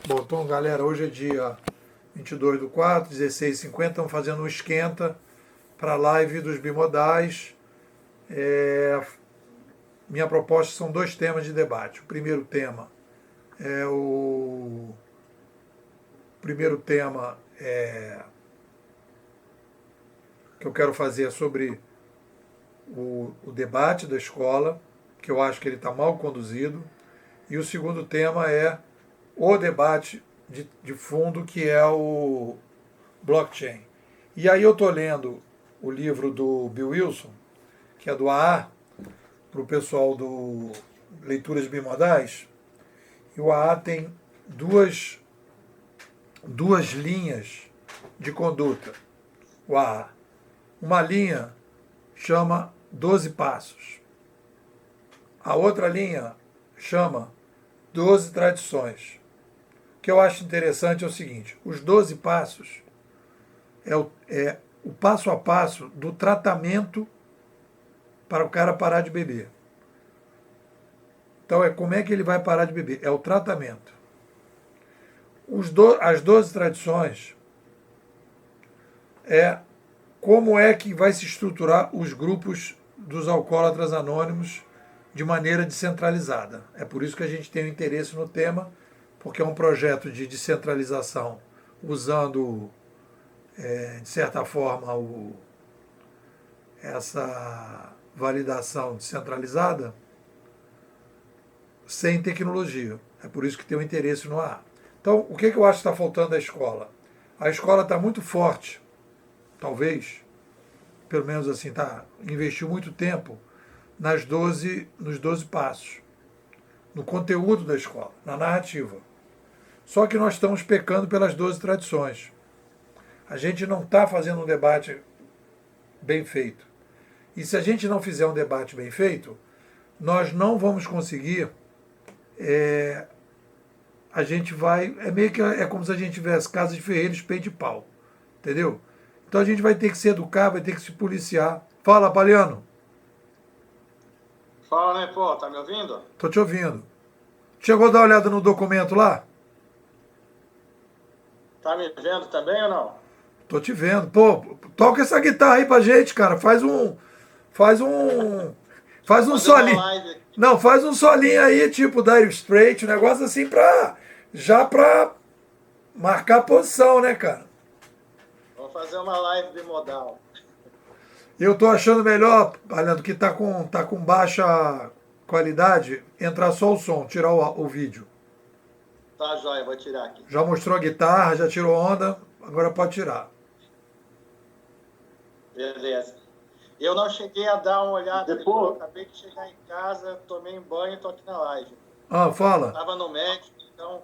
Bom, então, galera, hoje é dia 22/4, 16h50, estamos fazendo um esquenta para a live dos bimodais. Minha proposta são dois temas de debate. O primeiro tema é o primeiro tema que eu quero fazer é sobre o debate da escola, que eu acho que ele está mal conduzido. E o segundo tema é o debate de fundo, que é o blockchain. E aí eu estou lendo o livro do Bill Wilson, que é do AA, para o pessoal do Leituras Bimodais. E o AA tem duas linhas de conduta. O AA. Uma linha chama 12 passos. A outra linha chama 12 tradições. O que eu acho interessante é o seguinte: os 12 passos é o passo a passo do tratamento para o cara parar de beber. Então, como é que ele vai parar de beber? É o tratamento. As 12 tradições é como é que vai se estruturar os grupos dos alcoólatras anônimos de maneira descentralizada. É por isso que a gente tem um interesse no tema, porque é um projeto de descentralização usando, de certa forma, essa validação descentralizada sem tecnologia. É por isso que tem um interesse no AA. Então, o que eu acho que está faltando à escola? A escola está muito forte, talvez, pelo menos assim, investiu muito tempo nos 12 passos, no conteúdo da escola, na narrativa. Só que nós estamos pecando pelas 12 tradições. A gente não está fazendo um debate bem feito. E se a gente não fizer um debate bem feito, nós não vamos conseguir. A gente vai. É como se a gente tivesse casa de ferreiro, espeto de pau. Entendeu? Então a gente vai ter que se educar, vai ter que se policiar. Fala, Paliano. Fala, né, pô? Tá me ouvindo? Tô te ouvindo. Chegou a dar uma olhada no documento lá? Tá me vendo também ou não? Tô te vendo. Pô, toca essa guitarra aí pra gente, cara. Faz um Fazer uma solinho. live aqui. Não, faz um solinho aí, tipo Dire Straits, um negócio assim pra marcar a posição, né, cara? Vamos fazer uma live bimodal. Eu tô achando melhor, Alendo, que tá com baixa qualidade, entrar só o som, tirar o vídeo. Tá, joia, vou tirar aqui. Já mostrou a guitarra, já tirou onda, agora pode tirar. Beleza. Eu não cheguei a dar uma olhada Depois, depois. Acabei de chegar em casa, tomei um banho e tô aqui na live. Ah, fala. Tava no médico, então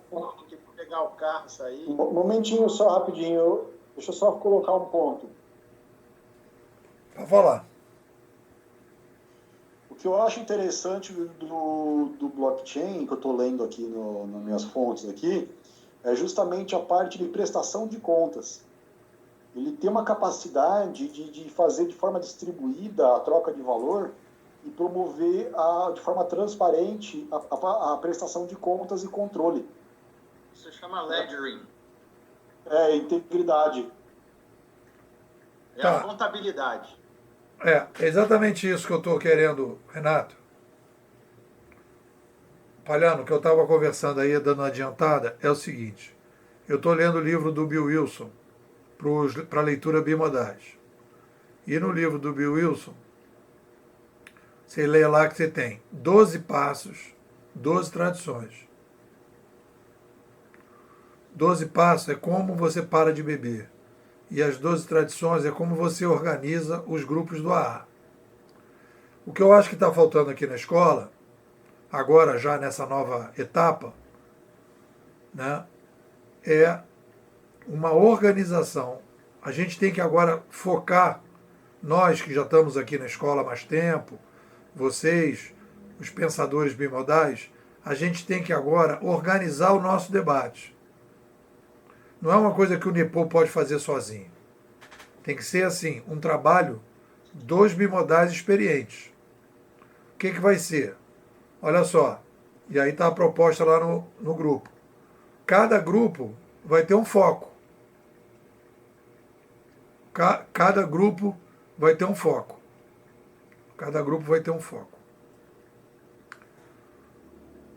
tive que pegar o carro, sair. um momentinho só rapidinho, deixa eu só colocar um ponto. Pode falar. O que eu acho interessante do blockchain, que eu estou lendo aqui nas minhas fontes aqui, é justamente a parte de prestação de contas. Ele tem uma capacidade de fazer de forma distribuída a troca de valor e promover de forma transparente a prestação de contas e controle. Isso chama ledgering. Integridade. É Tá. a contabilidade. É exatamente isso que eu estou querendo, Renato. Palhano, o que eu estava conversando aí, dando uma adiantada, é o seguinte. Eu estou lendo o livro do Bill Wilson para leitura bimodais. E no livro do Bill Wilson, você lê lá que você tem 12 passos, 12 tradições. 12 passos é como você para de beber. E as 12 tradições é como você organiza os grupos do AA. O que eu acho que está faltando aqui na escola, agora já nessa nova etapa, né, é uma organização. A gente tem que agora focar, nós que já estamos aqui na escola há mais tempo, vocês, os pensadores bimodais, a gente tem que agora organizar o nosso debate. Não é uma coisa que o NEPO pode fazer sozinho. Tem que ser assim, um trabalho dos bimodais experientes. O que vai ser? Olha só, e aí está a proposta lá no grupo. cada grupo vai ter um foco. Cada grupo vai ter um foco. Cada grupo vai ter um foco.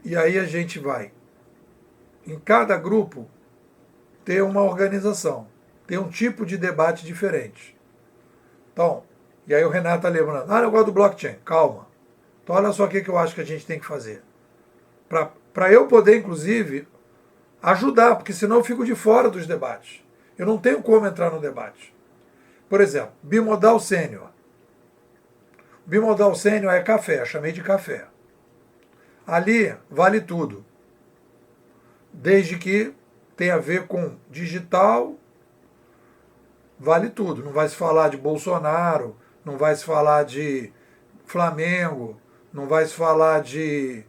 E aí a gente vai, em cada grupo, ter uma organização, ter um tipo de debate diferente. Então, e aí o Renato está lembrando, eu gosto do blockchain, calma. Então olha só o que eu acho que a gente tem que fazer. Para eu poder, inclusive, ajudar, porque senão eu fico de fora dos debates. Eu não tenho como entrar no debate. Por exemplo, bimodal sênior. Bimodal sênior é café, chamei de café. Ali vale tudo. Desde que tenha a ver com digital, vale tudo. Não vai se falar de Bolsonaro, não vai se falar de Flamengo, não vai se falar de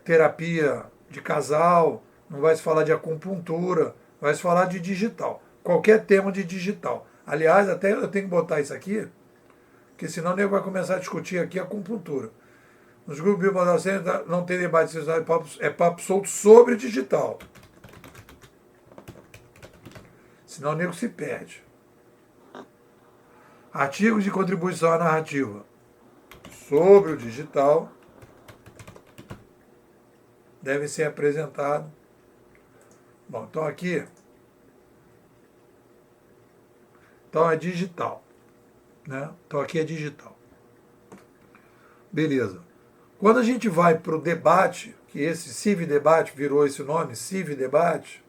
terapia de casal, não vai se falar de acupuntura, vai se falar de digital. Qualquer tema de digital. Aliás, até eu tenho que botar isso aqui, porque senão o nego vai começar a discutir aqui a acupuntura. Nos grupos bimodal sênior não tem debate, é papo solto sobre digital. Senão o nego se perde. Artigos de contribuição à narrativa sobre o digital devem ser apresentados. Bom, então aqui. Então é digital. Né? Então aqui é digital. Beleza. Quando a gente vai para o debate, que esse CIV Debate virou esse nome, CIV Debate,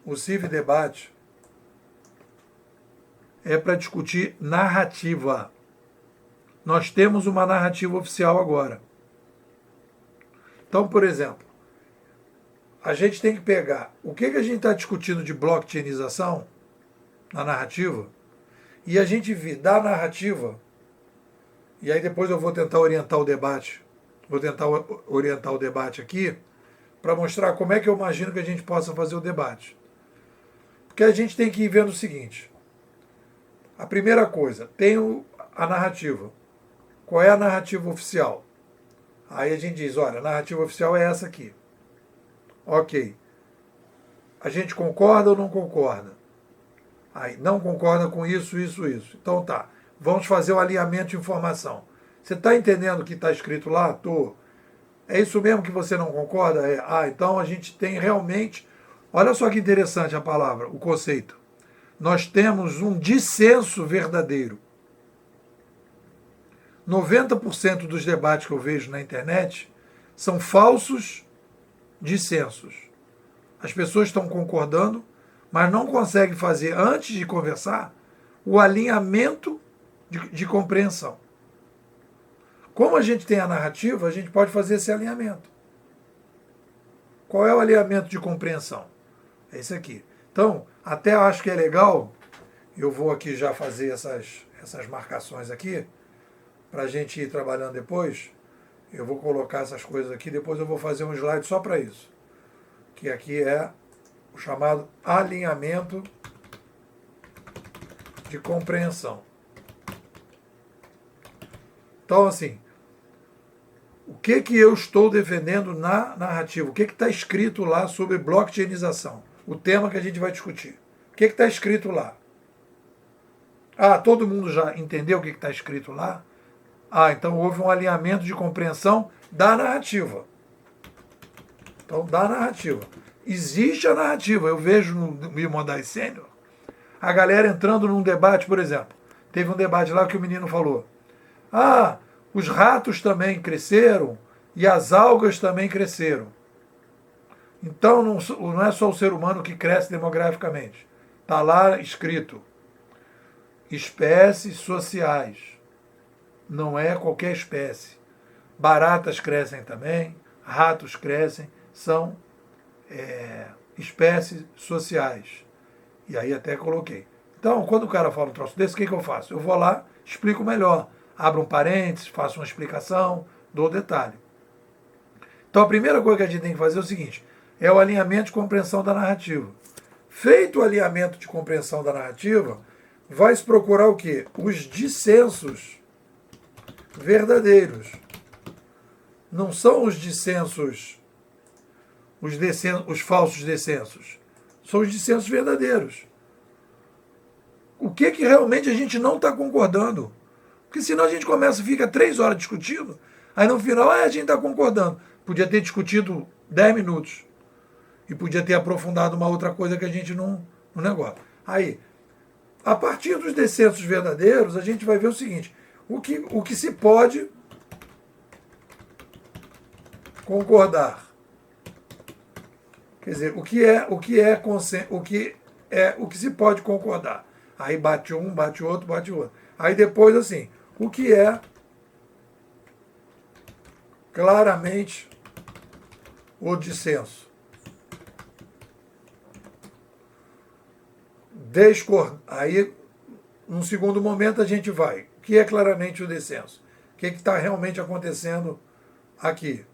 o CIV Debate é para discutir narrativa. Nós temos uma narrativa oficial agora. Então, por exemplo, a gente tem que pegar o que a gente está discutindo de blockchainização na narrativa e a gente vir da narrativa, e aí depois eu vou tentar orientar o debate, aqui para mostrar como é que eu imagino que a gente possa fazer o debate. Porque a gente tem que ir vendo o seguinte. A primeira coisa, tem a narrativa. Qual é a narrativa oficial? Aí a gente diz, olha, a narrativa oficial é essa aqui. Ok. A gente concorda ou não concorda? Aí, não concorda com isso, isso, isso. Então tá, vamos fazer o alinhamento de informação. Você está entendendo o que está escrito lá? Tô. É isso mesmo que você não concorda? Então a gente tem realmente... Olha só que interessante a palavra, o conceito. Nós temos um dissenso verdadeiro. 90% dos debates que eu vejo na internet são falsos dissensos. As pessoas estão concordando, mas não conseguem fazer, antes de conversar, o alinhamento de compreensão. Como a gente tem a narrativa, a gente pode fazer esse alinhamento. Qual é o alinhamento de compreensão? É esse aqui. Então, até acho que é legal, eu vou aqui já fazer essas marcações aqui, para a gente ir trabalhando depois. Eu vou colocar essas coisas aqui, depois eu vou fazer um slide só para isso. Que aqui é o chamado alinhamento de compreensão. Então, assim, o que eu estou defendendo na narrativa? O que está escrito lá sobre blockchainização? O tema que a gente vai discutir. O que está escrito lá? Todo mundo já entendeu o que está escrito lá? Então houve um alinhamento de compreensão da narrativa. Então, da narrativa. Existe a narrativa. Eu vejo no bimodal sênior a galera entrando num debate, por exemplo. Teve um debate lá que o menino falou. Os ratos também cresceram e as algas também cresceram. Então não é só o ser humano que cresce demograficamente. Está lá escrito. Espécies sociais. Não é qualquer espécie. Baratas crescem também, ratos crescem, são espécies sociais. E aí até coloquei. Então, quando o cara fala um troço desse, o que eu faço? Eu vou lá, explico melhor. Abro um parênteses, faço uma explicação, dou detalhe. Então, a primeira coisa que a gente tem que fazer é o seguinte, é o alinhamento de compreensão da narrativa. Feito o alinhamento de compreensão da narrativa, vai se procurar o quê? Os dissensos verdadeiros. Não são os dissensos os falsos descensos? São os dissensos verdadeiros. O que realmente a gente não está concordando? Porque senão a gente começa, fica 3 horas discutindo, aí no final a gente está concordando. Podia ter discutido 10 minutos. E podia ter aprofundado uma outra coisa que a gente não negócio. Aí, a partir dos descensos verdadeiros, a gente vai ver o seguinte: o que se pode concordar. Quer dizer, o que se pode concordar. Aí bate um, bate outro, bate outro. Aí depois, assim, o que é claramente o dissenso. Aí, num segundo momento, a gente vai. O que é claramente o descenso? O que está realmente acontecendo aqui?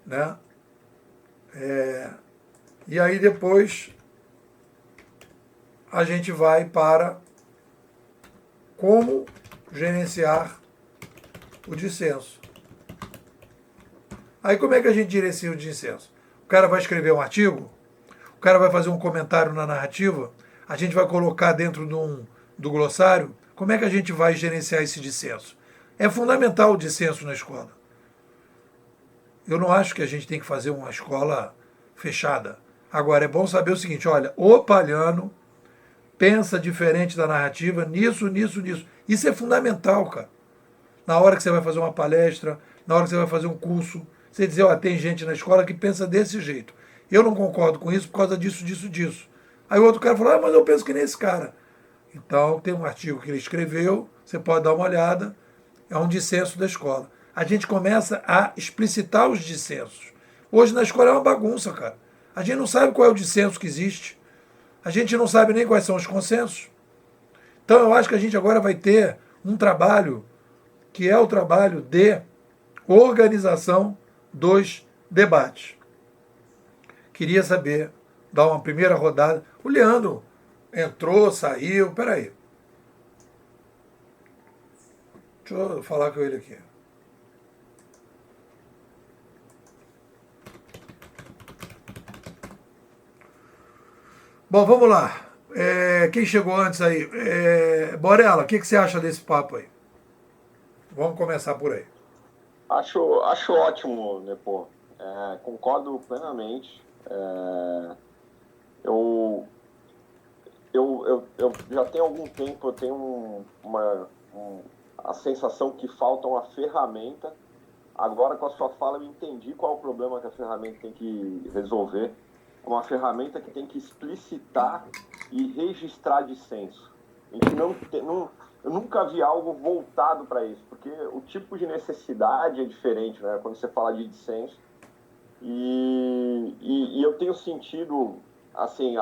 Né? E aí depois a gente vai para como gerenciar o dissenso. Aí como é que a gente gerencia o dissenso? O cara vai escrever um artigo, o cara vai fazer um comentário na narrativa, a gente vai colocar dentro do glossário. Como é que a gente vai gerenciar esse dissenso? É fundamental o dissenso na escola. Eu não acho que a gente tem que fazer uma escola fechada. Agora, é bom saber o seguinte: olha, o Palhano pensa diferente da narrativa nisso, nisso, nisso. Isso é fundamental, cara. Na hora que você vai fazer uma palestra, na hora que você vai fazer um curso, você dizer, ó, tem gente na escola que pensa desse jeito. Eu não concordo com isso por causa disso, disso, disso. Aí o outro cara fala, mas eu penso que nem esse cara. Então, tem um artigo que ele escreveu, você pode dar uma olhada, é um dissenso da escola. A gente começa a explicitar os dissensos. Hoje na escola é uma bagunça, cara. A gente não sabe qual é o dissenso que existe. A gente não sabe nem quais são os consensos. Então eu acho que a gente agora vai ter um trabalho que é o trabalho de organização dos debates. Queria saber, dar uma primeira rodada. O Leandro entrou, saiu, peraí. Deixa eu falar com ele aqui. Bom, vamos lá. Quem chegou antes aí? Borella, o que você acha desse papo aí? Vamos começar por aí. Acho ótimo, Nepo. Concordo plenamente. Eu já tenho algum tempo, eu tenho a sensação que falta uma ferramenta. Agora, com a sua fala, eu entendi qual é o problema que a ferramenta tem que resolver. Uma ferramenta que tem que explicitar e registrar dissenso. Eu nunca vi algo voltado para isso, porque o tipo de necessidade é diferente, né, quando você fala de dissenso. E eu tenho sentido, assim,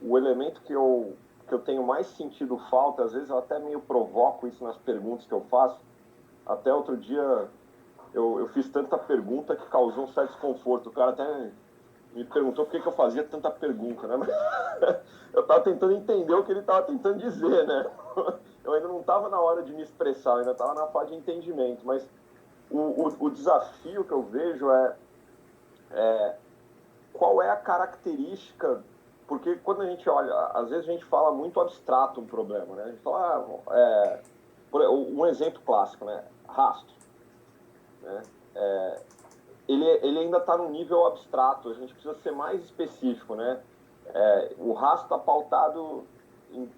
o elemento que eu tenho mais sentido falta, às vezes eu até meio provoco isso nas perguntas que eu faço. Até outro dia eu fiz tanta pergunta que causou um certo desconforto. O cara até me perguntou por que eu fazia tanta pergunta, né? Mas eu estava tentando entender o que ele estava tentando dizer, né? Eu ainda não estava na hora de me expressar, eu ainda estava na fase de entendimento. Mas o desafio que eu vejo é qual é a característica, porque quando a gente olha, às vezes a gente fala muito abstrato um problema, né? A gente fala, um exemplo clássico, né? Rastro, né? Ele ainda está num nível abstrato, a gente precisa ser mais específico, né? O rastro está pautado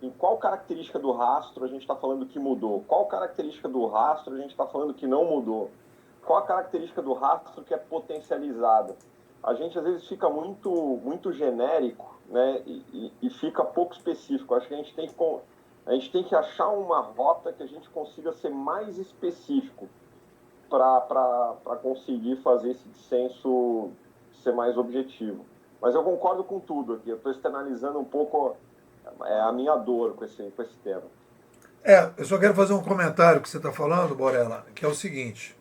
em qual característica do rastro a gente está falando que mudou, qual característica do rastro a gente está falando que não mudou, qual a característica do rastro que é potencializada. A gente às vezes fica muito genérico, né? E fica pouco específico. Acho que a gente tem que achar uma rota que a gente consiga ser mais específico para conseguir fazer esse dissenso ser mais objetivo. Mas eu concordo com tudo aqui, eu estou externalizando um pouco a minha dor com esse tema. Eu só quero fazer um comentário que você está falando, Borella, que é o seguinte.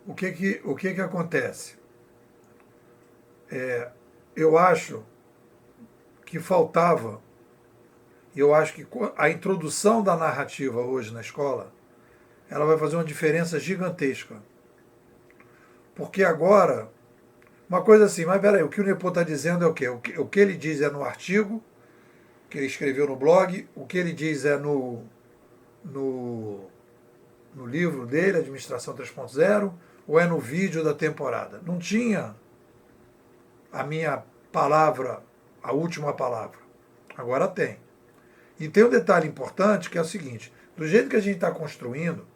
O que acontece? Eu acho que faltava. Eu acho que a introdução da narrativa hoje na escola, ela vai fazer uma diferença gigantesca. Porque agora, uma coisa assim, mas peraí, o que o Nepô está dizendo é o quê? O que ele diz é no artigo que ele escreveu no blog, o que ele diz é no livro dele, Administração 3.0, ou é no vídeo da temporada? Não tinha a minha palavra, a última palavra. Agora tem. E tem um detalhe importante que é o seguinte, do jeito que a gente está construindo,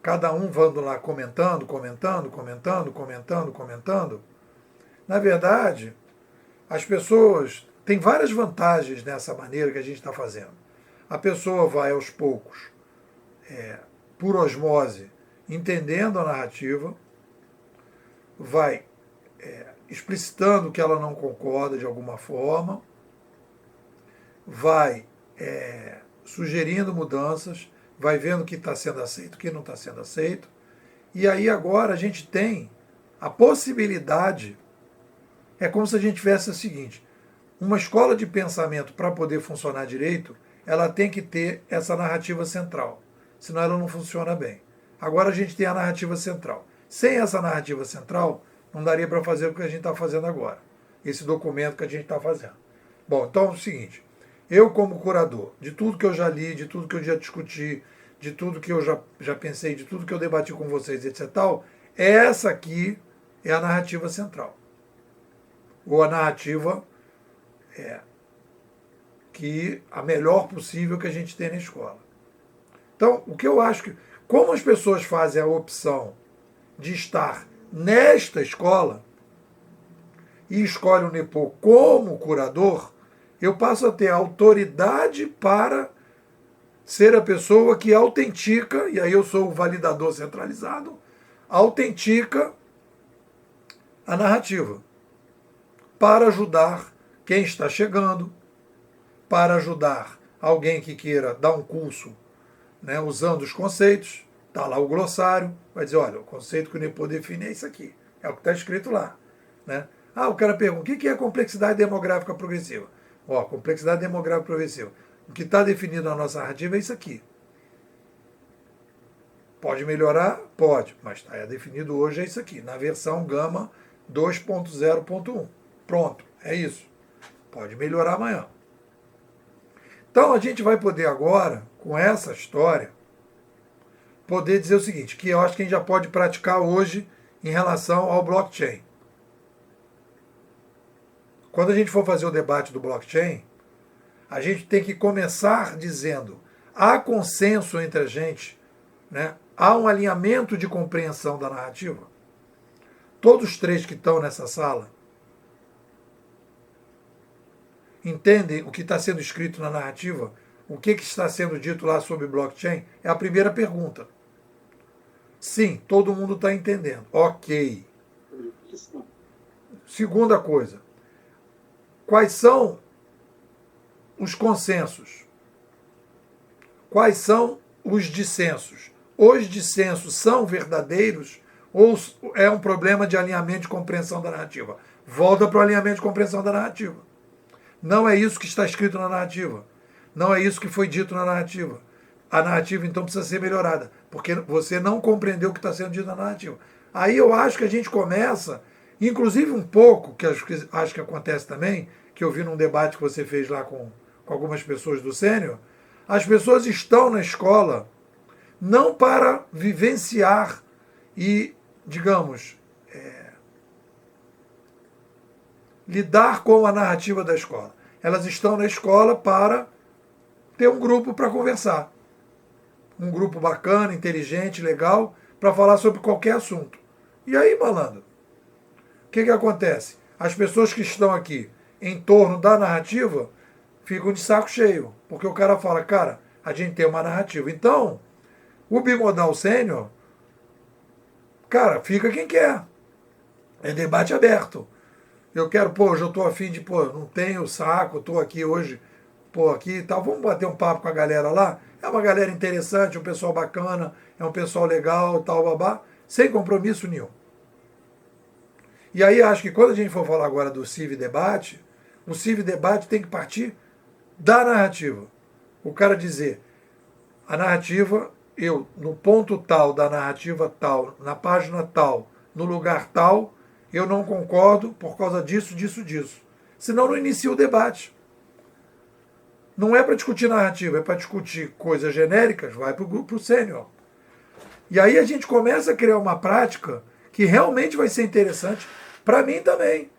cada um vando lá comentando, na verdade, as pessoas têm várias vantagens nessa maneira que a gente está fazendo. A pessoa vai aos poucos, por osmose, entendendo a narrativa, vai explicitando que ela não concorda de alguma forma, vai sugerindo mudanças, vai vendo o que está sendo aceito, o que não está sendo aceito. E aí agora a gente tem a possibilidade, é como se a gente tivesse o seguinte, uma escola de pensamento para poder funcionar direito, ela tem que ter essa narrativa central, senão ela não funciona bem. Agora a gente tem a narrativa central. Sem essa narrativa central, não daria para fazer o que a gente está fazendo agora, esse documento que a gente está fazendo. Bom, então é o seguinte, eu como curador, de tudo que eu já li, de tudo que eu já discuti, de tudo que eu já pensei, de tudo que eu debati com vocês, etc. Essa aqui é a narrativa central. Ou a narrativa que a melhor possível que a gente tem na escola. Então, o que eu acho que, como as pessoas fazem a opção de estar nesta escola e escolhem o Nepô como curador, eu passo a ter autoridade para ser a pessoa que autentica, e aí eu sou o validador centralizado, autentica a narrativa, para ajudar quem está chegando, para ajudar alguém que queira dar um curso, né, usando os conceitos, está lá o glossário, vai dizer, olha, o conceito que o Nepô define é isso aqui, é o que está escrito lá. Né? O cara pergunta, o que é complexidade demográfica progressiva? Complexidade demográfica progressiva. O que está definido na nossa narrativa é isso aqui. Pode melhorar? Pode, mas está definido hoje é isso aqui, na versão Gama 2.0.1. Pronto, é isso. Pode melhorar amanhã. Então a gente vai poder agora, com essa história, poder dizer o seguinte, que eu acho que a gente já pode praticar hoje em relação ao blockchain. Quando a gente for fazer o debate do blockchain, a gente tem que começar dizendo, há consenso entre a gente, né? Há um alinhamento de compreensão da narrativa. Todos os três que estão nessa sala entendem o que está sendo escrito na narrativa, o que está sendo dito lá sobre blockchain? É a primeira pergunta. Sim, todo mundo está entendendo. Ok. Segunda coisa. Quais são os consensos? Quais são os dissensos? Os dissensos são verdadeiros ou é um problema de alinhamento de compreensão da narrativa? Volta para o alinhamento de compreensão da narrativa. Não é isso que está escrito na narrativa. Não é isso que foi dito na narrativa. A narrativa, então, precisa ser melhorada, porque você não compreendeu o que está sendo dito na narrativa. Aí eu acho que a gente começa, inclusive um pouco, que acho que acontece também, que eu vi num debate que você fez lá com algumas pessoas do Sênior, as pessoas estão na escola não para vivenciar e, digamos, lidar com a narrativa da escola. Elas estão na escola para ter um grupo para conversar. Um grupo bacana, inteligente, legal, para falar sobre qualquer assunto. E aí, malandro, o que acontece? As pessoas que estão aqui em torno da narrativa ficam de saco cheio, porque o cara fala, cara, a gente tem uma narrativa. Então, o bimodal sênior, cara, fica quem quer. É debate aberto. Eu quero, hoje eu estou afim de, não tenho saco, estou aqui hoje, aqui e tal, vamos bater um papo com a galera lá? É uma galera interessante, um pessoal bacana, é um pessoal legal, tal, babá, sem compromisso nenhum. E aí acho que quando a gente for falar agora do CIV Debate, o CIV Debate tem que partir da narrativa. O cara dizer, a narrativa eu, no ponto tal da narrativa tal, na página tal, no lugar tal, eu não concordo por causa disso, disso, disso. Senão não inicia o debate. Não é para discutir narrativa, é para discutir coisas genéricas, vai para o grupo sênior. E aí a gente começa a criar uma prática que realmente vai ser interessante para mim também.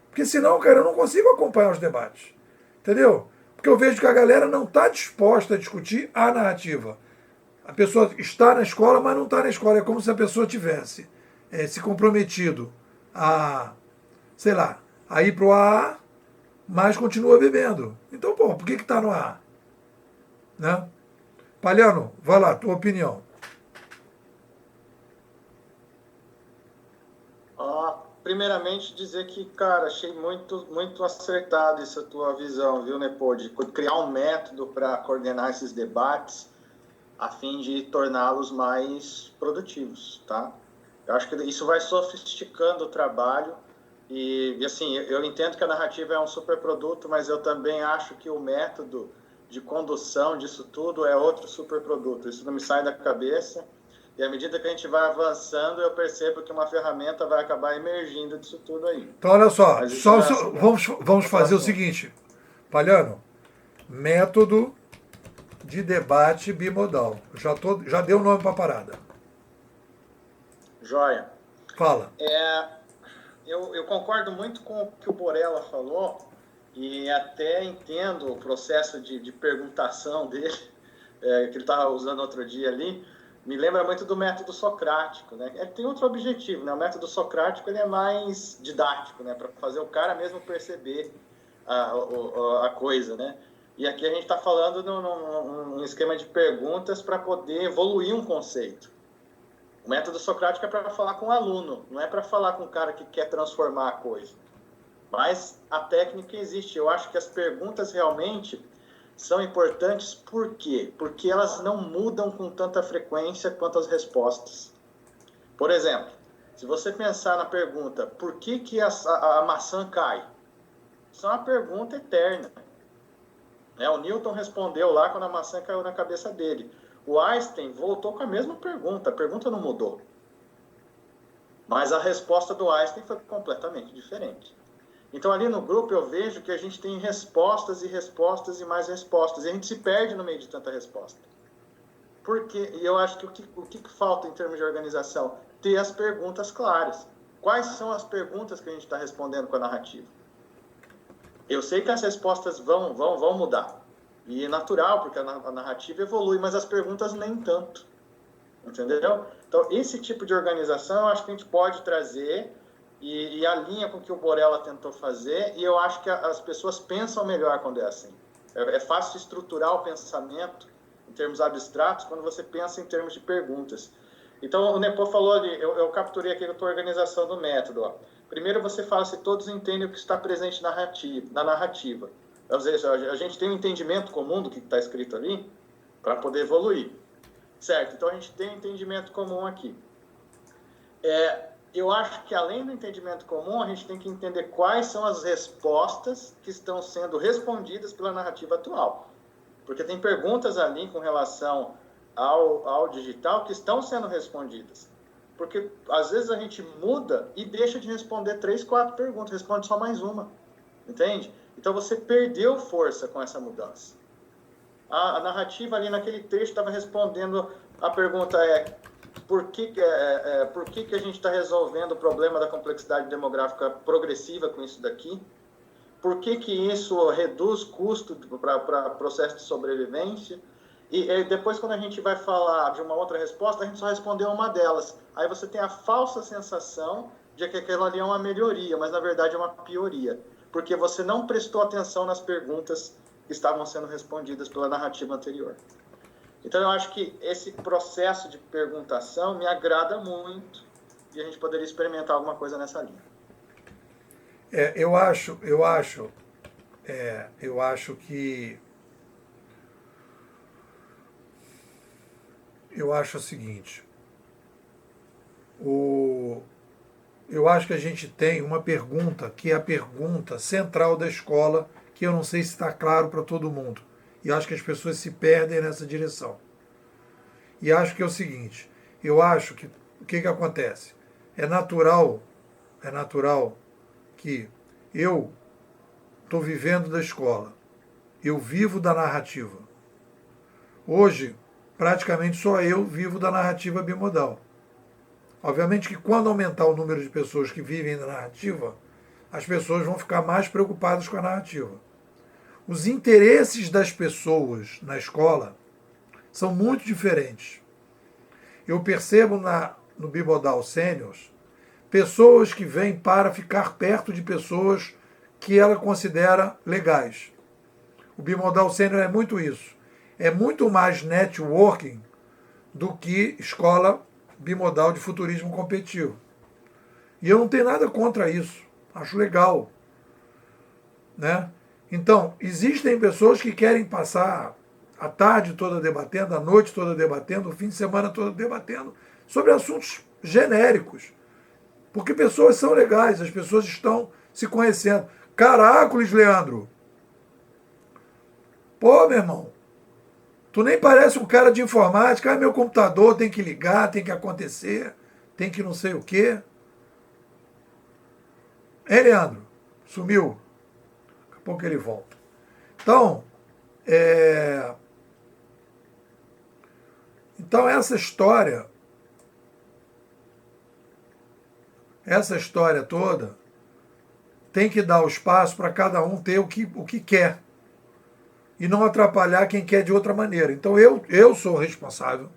Porque senão, cara, eu não consigo acompanhar os debates. Entendeu? Porque eu vejo que a galera não está disposta a discutir a narrativa. A pessoa está na escola, mas não está na escola. É como se a pessoa tivesse se comprometido a, sei lá, a ir para o AA, mas continua bebendo. Então, pô, por que está no AA? Né? Palhano, vai lá, tua opinião. Primeiramente dizer que, cara, achei muito acertado essa tua visão, viu, Nepo, de criar um método para coordenar esses debates a fim de torná-los mais produtivos, tá? Eu acho que isso vai sofisticando o trabalho e assim, eu entendo que a narrativa é um superproduto, mas eu também acho que o método de condução disso tudo é outro superproduto. Isso não me sai da cabeça. E à medida que a gente vai avançando, eu percebo que uma ferramenta vai acabar emergindo disso tudo aí. Então, olha só, vamos fazer o assunto. seguinte, Palhano, método de debate bimodal. Já deu o nome para a parada. Joia. Fala. Eu concordo muito com o que o Borella falou e até entendo o processo de perguntação dele, que ele estava usando outro dia ali. Me lembra muito do método socrático, né? Ele tem outro objetivo, né? O método socrático ele é mais didático, né? Para fazer o cara mesmo perceber a coisa, né? E aqui a gente está falando num esquema de perguntas para poder evoluir um conceito. O método socrático é para falar com o aluno, não é para falar com o cara que quer transformar a coisa. Mas a técnica existe. Eu acho que as perguntas realmente são importantes por quê? Porque elas não mudam com tanta frequência quanto as respostas. Por exemplo, se você pensar na pergunta por que a maçã cai? Isso é uma pergunta eterna. O Newton respondeu lá quando a maçã caiu na cabeça dele. O Einstein voltou com a mesma pergunta. A pergunta não mudou. Mas a resposta do Einstein foi completamente diferente. Então, ali no grupo, eu vejo que a gente tem respostas e respostas e mais respostas. E a gente se perde no meio de tanta resposta. E eu acho que o que falta em termos de organização? Ter as perguntas claras. Quais são as perguntas que a gente está respondendo com a narrativa? Eu sei que as respostas vão mudar. E é natural, porque a narrativa evolui, mas as perguntas nem tanto. Entendeu? Então, esse tipo de organização, eu acho que a gente pode trazer... E alinha com o que o Borella tentou fazer, e eu acho que as pessoas pensam melhor quando é assim. É fácil estruturar o pensamento em termos abstratos quando você pensa em termos de perguntas. Então, o Nepo falou ali, eu capturei aqui a tua organização do método. Ó. Primeiro você fala se todos entendem o que está presente na narrativa. Ou seja, a gente tem um entendimento comum do que está escrito ali para poder evoluir. Certo? Então, a gente tem um entendimento comum aqui. Eu acho que, além do entendimento comum, a gente tem que entender quais são as respostas que estão sendo respondidas pela narrativa atual. Porque tem perguntas ali com relação ao digital que estão sendo respondidas. Porque, às vezes, a gente muda e deixa de responder 3, 4 perguntas, responde só mais uma. Entende? Então, você perdeu força com essa mudança. A narrativa ali naquele texto estava respondendo a pergunta por que a gente está resolvendo o problema da complexidade demográfica progressiva com isso daqui? Por que isso reduz custo para processo de sobrevivência? E depois, quando a gente vai falar de uma outra resposta, a gente só respondeu uma delas. Aí você tem a falsa sensação de que aquilo ali é uma melhoria, mas na verdade é uma pioria. Porque você não prestou atenção nas perguntas que estavam sendo respondidas pela narrativa anterior. Então, eu acho que esse processo de perguntação me agrada muito e a gente poderia experimentar alguma coisa nessa linha. Eu acho o seguinte. Eu acho que a gente tem uma pergunta que é a pergunta central da escola, que eu não sei se está claro para todo mundo. E acho que as pessoas se perdem nessa direção. e acho que é o seguinte, eu acho que o que acontece? É natural que eu estou vivendo da escola, eu vivo da narrativa. Hoje, praticamente só eu vivo da narrativa bimodal. Obviamente que quando aumentar o número de pessoas que vivem da narrativa, as pessoas vão ficar mais preocupadas com a narrativa. Os interesses das pessoas na escola são muito diferentes. Eu percebo no Bimodal Seniors pessoas que vêm para ficar perto de pessoas que ela considera legais. O Bimodal Sênior é muito isso. É muito mais networking do que escola bimodal de futurismo competitivo. E eu não tenho nada contra isso. Acho legal. Né? Então, existem pessoas que querem passar a tarde toda debatendo, a noite toda debatendo, o fim de semana todo debatendo sobre assuntos genéricos. Porque pessoas são legais, as pessoas estão se conhecendo. Caracoles, Leandro! Pô, meu irmão, tu nem parece um cara de informática. Ah, meu computador tem que ligar, tem que acontecer, tem que não sei o quê. Hein, Leandro? Sumiu. Daqui a pouco ele volta. Então, essa história toda tem que dar o espaço para cada um ter o que quer e não atrapalhar quem quer de outra maneira. Então eu sou responsável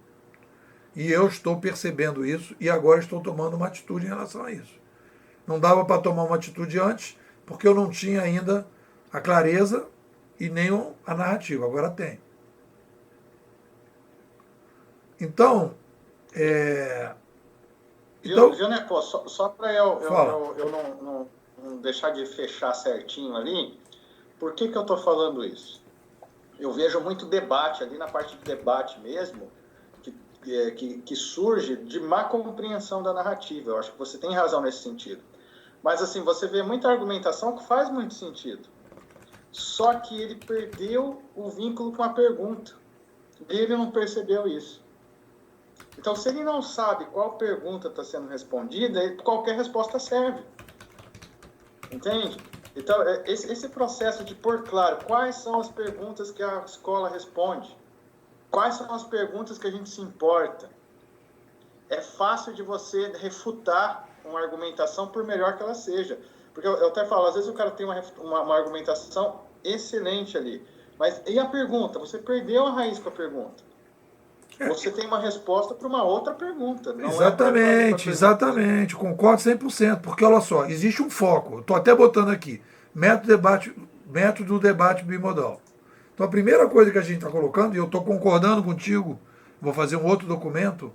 e eu estou percebendo isso e agora estou tomando uma atitude em relação a isso. Não dava para tomar uma atitude antes porque eu não tinha ainda a clareza e nem a narrativa. Agora tem. Então, Viu, né, pô, só para eu não deixar de fechar certinho ali, por que eu estou falando isso? Eu vejo muito debate ali na parte de debate mesmo, que surge de má compreensão da narrativa. Eu acho que você tem razão nesse sentido. Mas assim, você vê muita argumentação que faz muito sentido. Só que ele perdeu o vínculo com a pergunta. Ele não percebeu isso. Então, se ele não sabe qual pergunta está sendo respondida, qualquer resposta serve. Entende? Então, esse processo de pôr claro quais são as perguntas que a escola responde, quais são as perguntas que a gente se importa, é fácil de você refutar uma argumentação, por melhor que ela seja. Porque eu até falo, às vezes o cara tem uma argumentação excelente ali, mas e a pergunta? Você perdeu a raiz com a pergunta. Você tem uma resposta para uma outra pergunta. Não exatamente. Concordo 100%. Porque, olha só, existe um foco. Estou até botando aqui. Método do debate bimodal. Então, a primeira coisa que a gente está colocando, e eu estou concordando contigo, vou fazer um outro documento.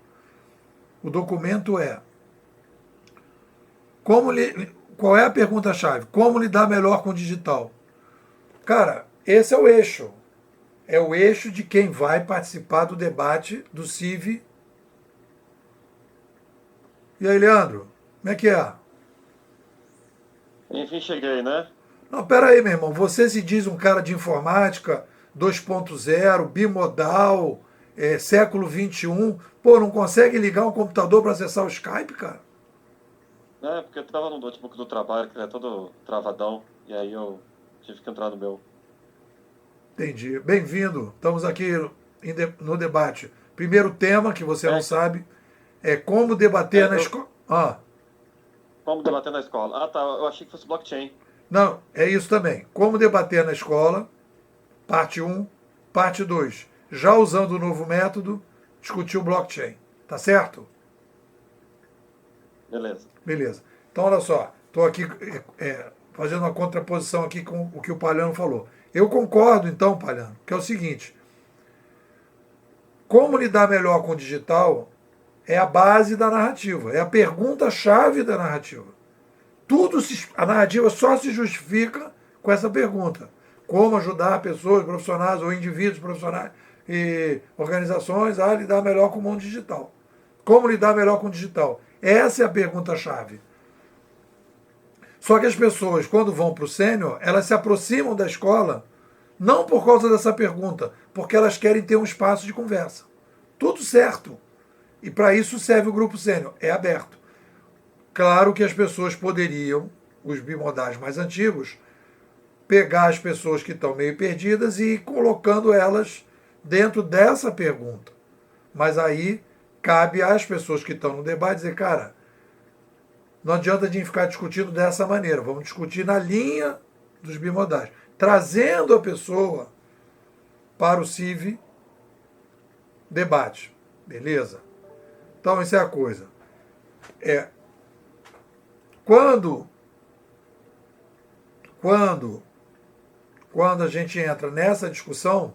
O documento é... qual é a pergunta-chave? Como lidar melhor com o digital? Cara, esse é o eixo. É o eixo de quem vai participar do debate do CIV. E aí, Leandro, como é que é? Enfim, cheguei, né? Não, pera aí, meu irmão. Você se diz um cara de informática 2.0, bimodal, século XXI. Pô, não consegue ligar um computador para acessar o Skype, cara? Porque eu tava no notebook do trabalho, que ele é todo travadão, e aí eu tive que entrar no meu. Entendi. Bem-vindo. Estamos aqui no debate. Primeiro tema, que você não sabe, é como debater na escola. Como debater na escola? Ah, tá. Eu achei que fosse blockchain. Não, é isso também. Como debater na escola, parte 1, parte 2. Já usando o novo método, discutir o blockchain. Tá certo? Beleza. Então, olha só. Estou aqui fazendo uma contraposição aqui com o que o Palhano falou. Eu concordo, então, Palhano, que é o seguinte: como lidar melhor com o digital é a base da narrativa, é a pergunta-chave da narrativa. A narrativa só se justifica com essa pergunta. Como ajudar pessoas, profissionais ou indivíduos profissionais e organizações a lidar melhor com o mundo digital. Como lidar melhor com o digital? Essa é a pergunta-chave. Só que as pessoas, quando vão para o sênior, elas se aproximam da escola não por causa dessa pergunta, porque elas querem ter um espaço de conversa. Tudo certo. E para isso serve o grupo sênior, é aberto. Claro que as pessoas poderiam, os bimodais mais antigos, pegar as pessoas que estão meio perdidas e ir colocando elas dentro dessa pergunta. Mas aí cabe às pessoas que estão no debate dizer, cara, não adianta a gente ficar discutindo dessa maneira, vamos discutir na linha dos bimodais, trazendo a pessoa para o CIV debate. Beleza? Então, isso é a coisa. Quando a gente entra nessa discussão,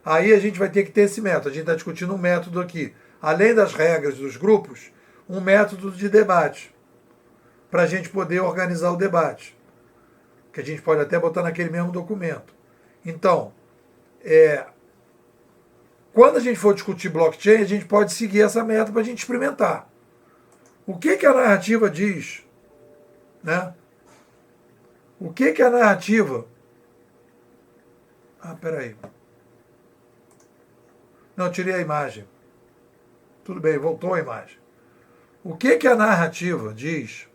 aí a gente vai ter que ter esse método. A gente está discutindo um método aqui. Além das regras dos grupos, um método de debate. Para a gente poder organizar o debate. Que a gente pode até botar naquele mesmo documento. Então, quando a gente for discutir blockchain, a gente pode seguir essa meta para a gente experimentar. O que a narrativa diz? Né? O que a narrativa... peraí. Não, tirei a imagem. Tudo bem, voltou a imagem. O que a narrativa diz?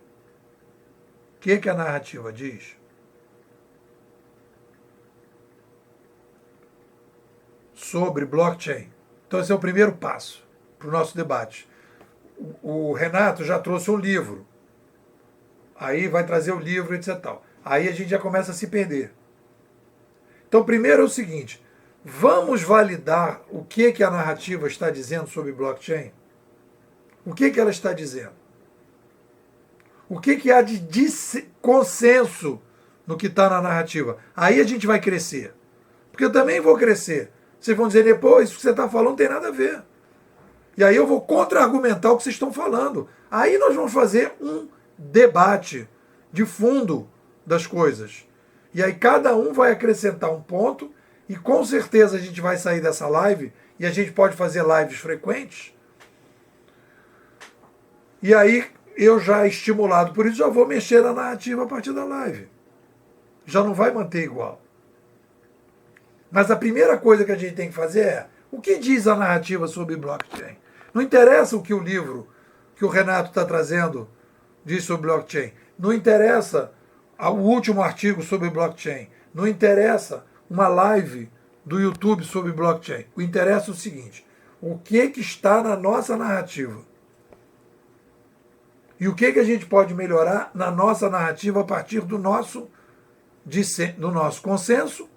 O que a narrativa diz sobre blockchain? Então esse é o primeiro passo para o nosso debate. O Renato já trouxe um livro. Aí vai trazer o livro, etc. Aí a gente já começa a se perder. Então primeiro é o seguinte, vamos validar o que a narrativa está dizendo sobre blockchain? O que ela está dizendo? O que há de consenso no que está na narrativa? Aí a gente vai crescer. Porque eu também vou crescer. Vocês vão dizer depois, isso que você está falando não tem nada a ver. E aí eu vou contra-argumentar o que vocês estão falando. Aí nós vamos fazer um debate de fundo das coisas. E aí cada um vai acrescentar um ponto e com certeza a gente vai sair dessa live e a gente pode fazer lives frequentes. E aí eu já estimulado por isso já vou mexer na narrativa a partir da live. Já não vai manter igual. Mas a primeira coisa que a gente tem que fazer é o que diz a narrativa sobre blockchain. Não interessa o que o livro que o Renato está trazendo diz sobre blockchain. Não interessa o último artigo sobre blockchain. Não interessa uma live do YouTube sobre blockchain. O interessa é o seguinte, o que está na nossa narrativa? E o que a gente pode melhorar na nossa narrativa a partir do nosso consenso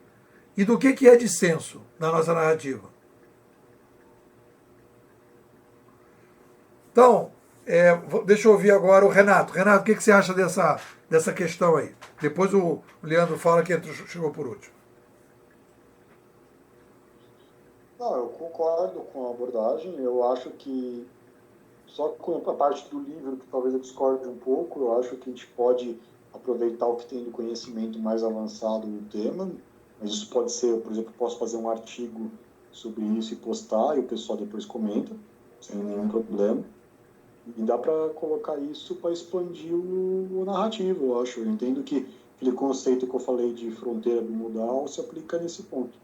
e do que é dissenso na nossa narrativa. Então, deixa eu ouvir agora o Renato. Renato, o que você acha dessa questão aí? Depois o Leandro fala que chegou por último. Não, eu concordo com a abordagem. Eu acho que, só com a parte do livro, que talvez eu discorde um pouco, eu acho que a gente pode aproveitar o que tem de conhecimento mais avançado no tema, mas isso pode ser, por exemplo, eu posso fazer um artigo sobre isso e postar, e o pessoal depois comenta, sem nenhum problema. E dá para colocar isso para expandir o narrativo, eu acho. Eu entendo que aquele conceito que eu falei de fronteira bimodal se aplica nesse ponto.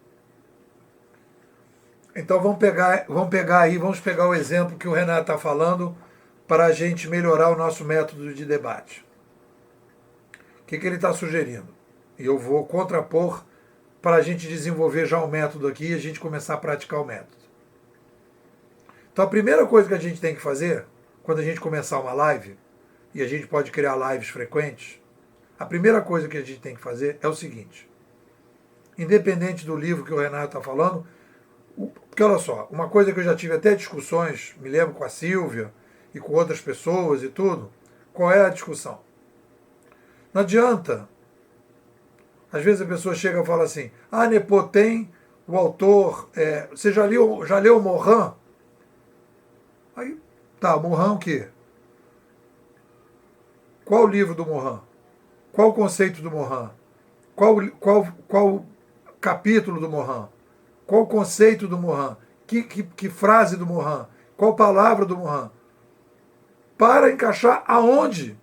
Então vamos pegar o exemplo que o Renato está falando para a gente melhorar o nosso método de debate. O que ele está sugerindo? E eu vou contrapor para a gente desenvolver já um método aqui e a gente começar a praticar o método. Então a primeira coisa que a gente tem que fazer, quando a gente começar uma live, e a gente pode criar lives frequentes, a primeira coisa que a gente tem que fazer é o seguinte, independente do livro que o Renato está falando, porque olha só, uma coisa que eu já tive até discussões, me lembro com a Silvia e com outras pessoas e tudo, qual é a discussão? Não adianta, às vezes a pessoa chega e fala assim, Nepô, tem o autor, você já leu Morin? Aí, tá, Morin o quê? Qual o livro do Morin? Qual o conceito do Morin? Qual capítulo do Morin? Qual o conceito do Morin? Que frase do Morin? Qual palavra do Morin? Para encaixar aonde?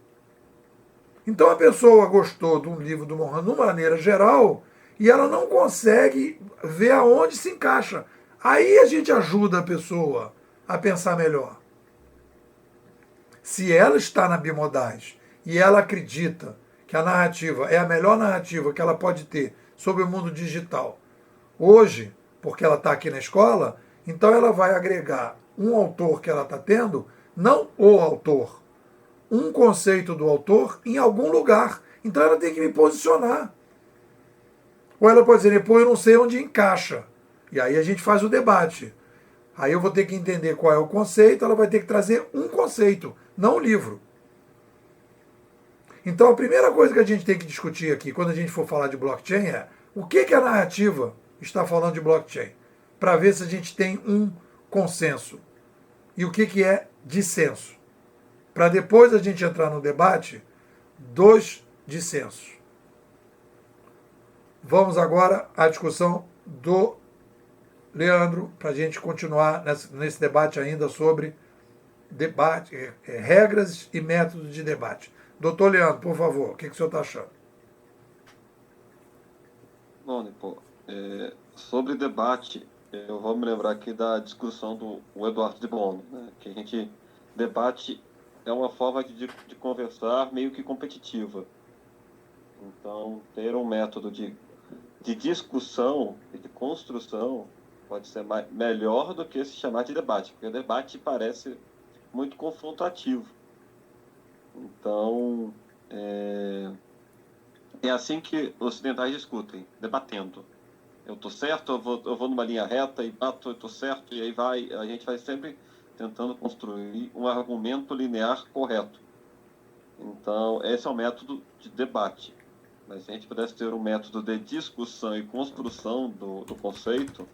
Então a pessoa gostou de um livro do Morin de uma maneira geral e ela não consegue ver aonde se encaixa. Aí a gente ajuda a pessoa a pensar melhor. Se ela está na bimodais e ela acredita que a narrativa é a melhor narrativa que ela pode ter sobre o mundo digital hoje, porque ela está aqui na escola, então ela vai agregar um autor que ela está tendo, não o autor, um conceito do autor em algum lugar. Então ela tem que me posicionar. Ou ela pode dizer, pô, eu não sei onde encaixa. E aí a gente faz o debate. Aí eu vou ter que entender qual é o conceito, ela vai ter que trazer um conceito, não um livro. Então a primeira coisa que a gente tem que discutir aqui, quando a gente for falar de blockchain, é o que a narrativa está falando de blockchain, para ver se a gente tem um consenso. E o que é dissenso. Para depois a gente entrar no debate dos dissensos. Vamos agora à discussão do Leandro, para a gente continuar nesse debate ainda sobre debate, regras e métodos de debate. Doutor Leandro, por favor, o que o senhor está achando? Bom, Nipo, sobre debate, eu vou me lembrar aqui da discussão do Eduardo de Bono, né, que a gente debate é uma forma de conversar meio que competitiva. Então, ter um método de discussão e de construção pode ser melhor do que se chamar de debate, porque o debate parece muito confrontativo. Então, é assim que os ocidentais discutem, debatendo. Eu estou certo, eu vou numa linha reta e bato, eu estou certo, e aí a gente vai sempre tentando construir um argumento linear correto. Então, esse é o método de debate. Mas se a gente pudesse ter um método de discussão e construção do conceito,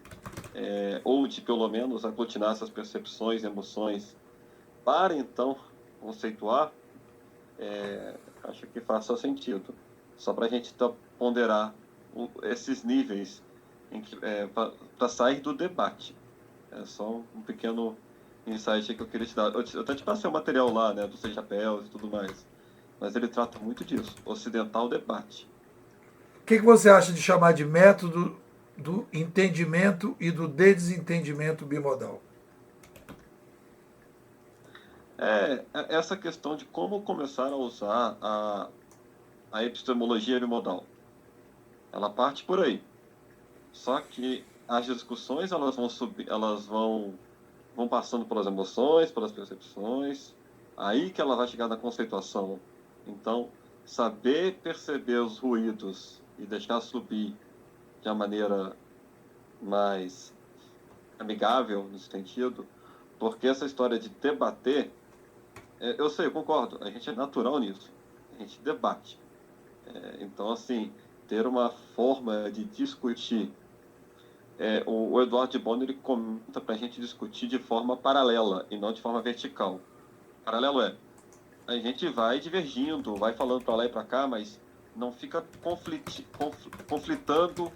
ou de, pelo menos, aglutinar essas percepções e emoções para, então, conceituar, acho que faz só sentido. Só para a gente ponderar esses níveis para sair do debate. É só um pequeno insight que eu queria te dar. Eu até te passei o material lá, né, dos 6 chapéus e tudo mais. Mas ele trata muito disso, ocidental debate. O que você acha de chamar de método do entendimento e do desentendimento bimodal? Essa questão de como começar a usar a epistemologia bimodal. Ela parte por aí. Só que as discussões elas vão passando pelas emoções, pelas percepções, aí que ela vai chegar na conceituação. Então, saber perceber os ruídos e deixar subir de uma maneira mais amigável, nesse sentido, porque essa história de debater, eu sei, eu concordo, a gente é natural nisso, a gente debate. Então, assim, ter uma forma de discutir, o Eduardo de Bono, ele comenta para a gente discutir de forma paralela e não de forma vertical. Paralelo a gente vai divergindo, vai falando para lá e para cá, mas não fica conflitando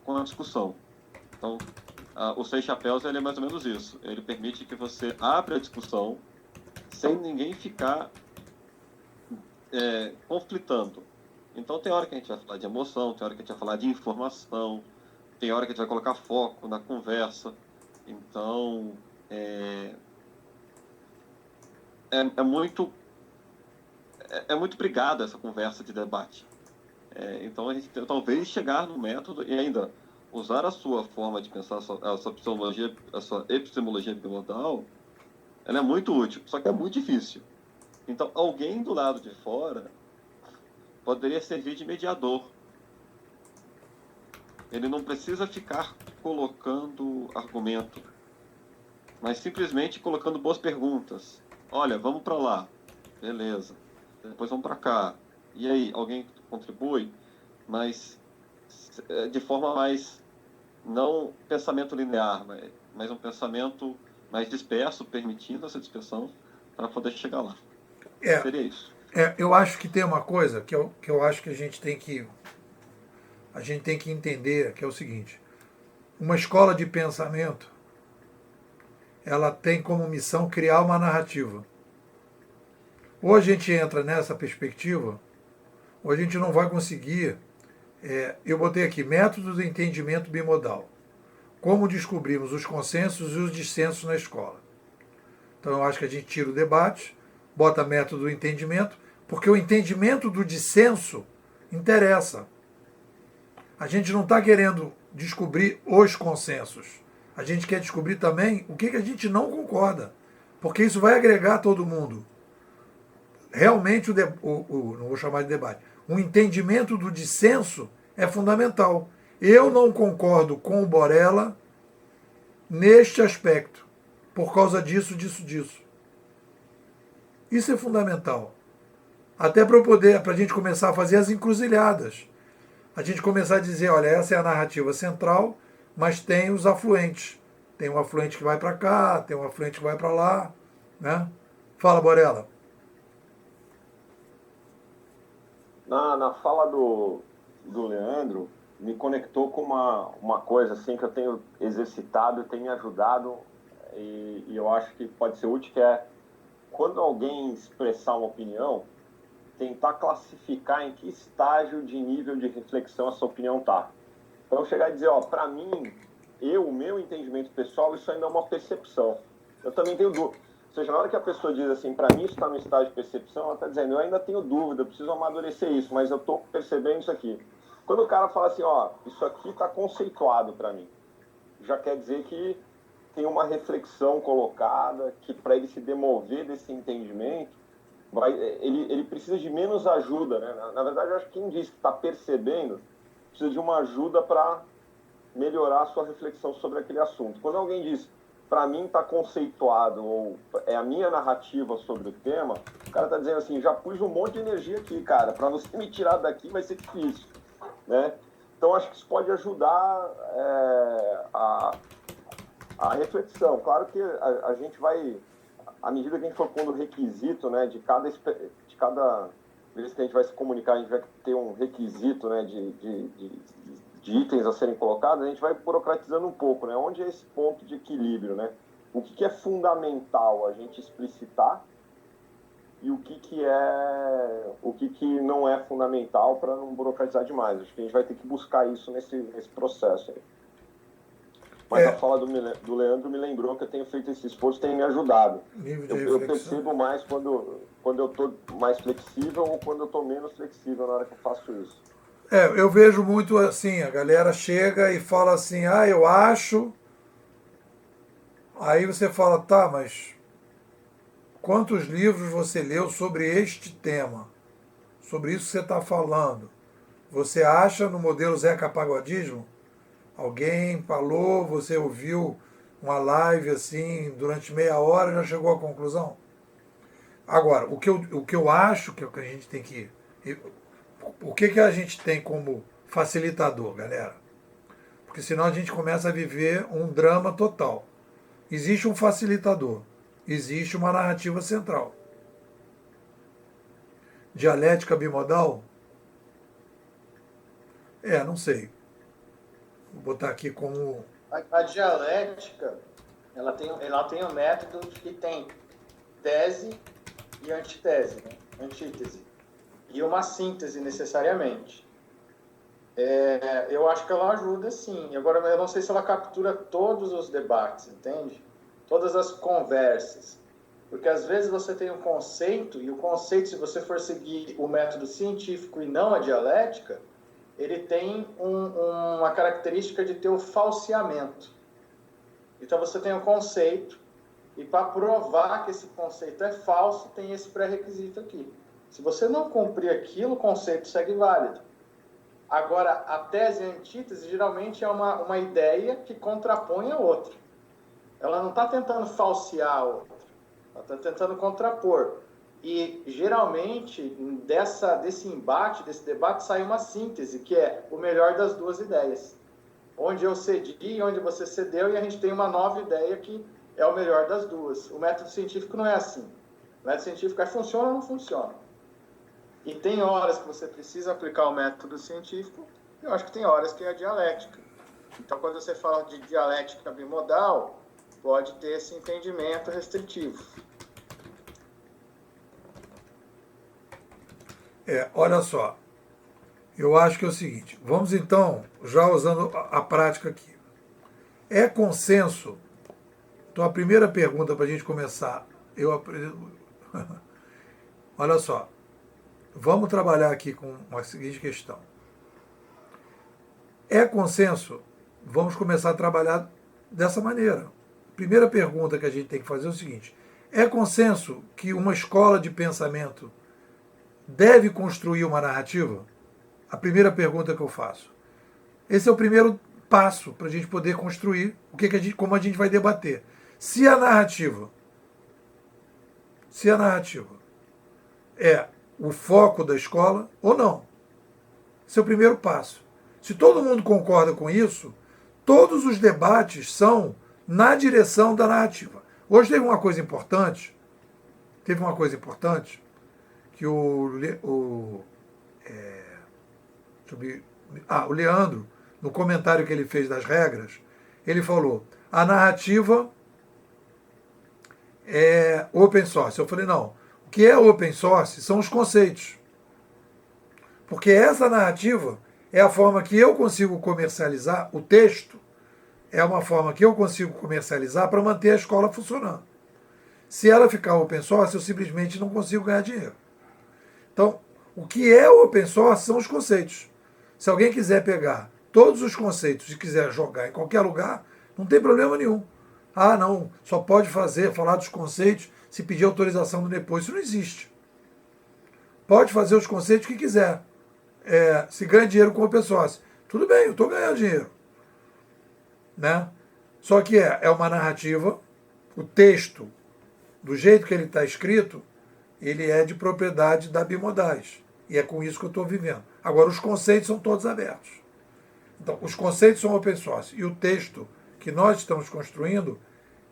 com a discussão. Então, o 6 chapéus ele é mais ou menos isso. Ele permite que você abra a discussão sem ninguém ficar conflitando. Então, tem hora que a gente vai falar de emoção, tem hora que a gente vai falar de informação, tem hora que a gente vai colocar foco na conversa. Então, é muito brigada essa conversa de debate. Então, a gente talvez chegar no método e ainda usar a sua forma de pensar, a sua epistemologia bimodal, ela é muito útil, só que é muito difícil. Então, alguém do lado de fora poderia servir de mediador. Ele não precisa ficar colocando argumento, mas simplesmente colocando boas perguntas. Olha, vamos para lá. Beleza. Depois vamos para cá. E aí, alguém contribui? Mas de forma mais, não pensamento linear, mas um pensamento mais disperso, permitindo essa dispersão para poder chegar lá. Seria isso. Eu acho que tem uma coisa que eu acho que a gente tem que entender, que é o seguinte: uma escola de pensamento, ela tem como missão criar uma narrativa. Ou a gente entra nessa perspectiva, ou a gente não vai conseguir Eu botei aqui, método do entendimento bimodal. Como descobrimos os consensos e os dissensos na escola. Então eu acho que a gente tira o debate, bota método do entendimento, porque o entendimento do dissenso interessa. A gente não está querendo descobrir os consensos. A gente quer descobrir também o que a gente não concorda. Porque isso vai agregar todo mundo. Realmente, não vou chamar de debate, o entendimento do dissenso é fundamental. Eu não concordo com o Borella neste aspecto, por causa disso. Isso é fundamental. Até para a gente começar a fazer as encruzilhadas. A gente começar a dizer, olha, essa é a narrativa central, mas tem os afluentes. Tem um afluente que vai para cá, tem um afluente que vai para lá. Né? Fala, Borella. Na fala do Leandro, me conectou com uma coisa assim que eu tenho exercitado e tem me ajudado, e eu acho que pode ser útil, que é quando alguém expressar uma opinião, tentar classificar em que estágio de nível de reflexão essa opinião está. Então chegar e dizer, para mim, o meu entendimento pessoal, isso ainda é uma percepção. Eu também tenho dúvida. Ou seja, na hora que a pessoa diz assim, para mim isso está no estágio de percepção, ela está dizendo, eu ainda tenho dúvida, eu preciso amadurecer isso, mas eu estou percebendo isso aqui. Quando o cara fala assim, isso aqui está conceituado para mim, já quer dizer que tem uma reflexão colocada, que para ele se demover desse entendimento, ele precisa de menos ajuda, né? Na verdade, eu acho que quem diz que está percebendo precisa de uma ajuda para melhorar a sua reflexão sobre aquele assunto. Quando alguém diz, para mim está conceituado, ou é a minha narrativa sobre o tema, o cara está dizendo assim, já pus um monte de energia aqui, cara, para você me tirar daqui vai ser difícil, né? Então, acho que isso pode ajudar a reflexão. Claro que a gente vai, à medida que a gente for pondo requisito, né, de cada vez que a gente vai se comunicar, a gente vai ter um requisito, né, de itens a serem colocados, a gente vai burocratizando um pouco, né? Onde é esse ponto de equilíbrio, né? O que é fundamental a gente explicitar e o que não é fundamental para não burocratizar demais. Acho que a gente vai ter que buscar isso nesse processo aí. Mas a fala do Leandro me lembrou que eu tenho feito esse esforço, tem me ajudado. Eu percebo mais quando eu estou mais flexível ou quando eu estou menos flexível na hora que eu faço isso. Eu vejo muito assim, a galera chega e fala assim, eu acho. Aí você fala, tá, mas quantos livros você leu sobre este tema? Sobre isso que você está falando. Você acha no modelo Zeca Pagodismo? Alguém falou, você ouviu uma live assim, durante meia hora e já chegou à conclusão? Agora, o que eu acho que é o que a gente tem que... O que a gente tem como facilitador, galera? Porque senão a gente começa a viver um drama total. Existe um facilitador, existe uma narrativa central. Dialética bimodal? Não sei. Vou botar aqui como... A dialética, ela tem um método que tem tese e antítese, né? Antítese. E uma síntese, necessariamente. Eu acho que ela ajuda, sim. Agora, eu não sei se ela captura todos os debates, entende? Todas as conversas. Porque, às vezes, você tem um conceito, e o conceito, se você for seguir o método científico e não a dialética, ele tem uma característica de ter o falseamento. Então, você tem um conceito, e para provar que esse conceito é falso, tem esse pré-requisito aqui. Se você não cumprir aquilo, o conceito segue válido. Agora, a tese e a antítese geralmente é uma ideia que contrapõe a outra. Ela não está tentando falsear a outra. Ela está tentando contrapor. E, geralmente, desse embate, desse debate, sai uma síntese, que é o melhor das duas ideias. Onde eu cedi, onde você cedeu, e a gente tem uma nova ideia que é o melhor das duas. O método científico não é assim. O método científico funciona ou não funciona. E tem horas que você precisa aplicar o método científico, e eu acho que tem horas que é a dialética. Então, quando você fala de dialética bimodal, pode ter esse entendimento restritivo. Olha só. Eu acho que é o seguinte, vamos então, já usando a prática aqui. É consenso? Então a primeira pergunta para a gente começar, olha só, vamos trabalhar aqui com uma seguinte questão. É consenso? Vamos começar a trabalhar dessa maneira. Primeira pergunta que a gente tem que fazer é o seguinte: é consenso que uma escola de pensamento deve construir uma narrativa? A primeira pergunta que eu faço. Esse é o primeiro passo para a gente poder construir como a gente vai debater. Se a narrativa é o foco da escola ou não. Esse é o primeiro passo. Se todo mundo concorda com isso, todos os debates são na direção da narrativa. Hoje teve uma coisa importante, que o Leandro, no comentário que ele fez das regras, ele falou, a narrativa é open source. Eu falei, não, o que é open source são os conceitos. Porque essa narrativa é a forma que eu consigo comercializar, o texto é uma forma que eu consigo comercializar para manter a escola funcionando. Se ela ficar open source, eu simplesmente não consigo ganhar dinheiro. Então, o que é open source são os conceitos. Se alguém quiser pegar todos os conceitos e quiser jogar em qualquer lugar, não tem problema nenhum. Ah, não, só pode falar dos conceitos se pedir autorização do NEPO. Isso não existe. Pode fazer os conceitos que quiser. Se ganha dinheiro com open source. Tudo bem, eu estou ganhando dinheiro. Né? Só que é uma narrativa, o texto, do jeito que ele está escrito, ele é de propriedade da Bimodais. E é com isso que eu estou vivendo. Agora, os conceitos são todos abertos. Então, os conceitos são open source. E o texto que nós estamos construindo,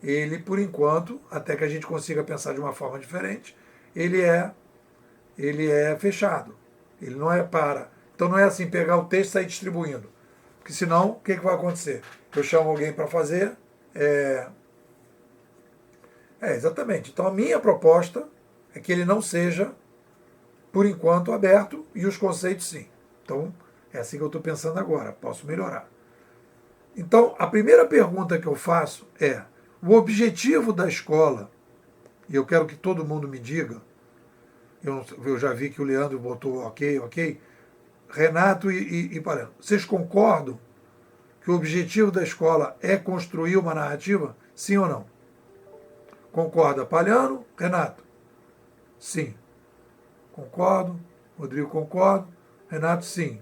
ele, por enquanto, até que a gente consiga pensar de uma forma diferente, ele é fechado. Ele não é para. Então, não é assim, pegar o texto e sair distribuindo. Porque senão, o que vai acontecer? Eu chamo alguém para fazer. Exatamente. Então, a minha proposta é que ele não seja, por enquanto, aberto e os conceitos sim. Então, é assim que eu estou pensando agora. Posso melhorar. Então, a primeira pergunta que eu faço é: o objetivo da escola, e eu quero que todo mundo me diga, eu já vi que o Leandro botou ok. Renato e Paleno, vocês concordam que o objetivo da escola é construir uma narrativa? Sim ou não? Concorda Palhano? Renato? Sim. Concordo. Rodrigo, concordo. Renato, sim.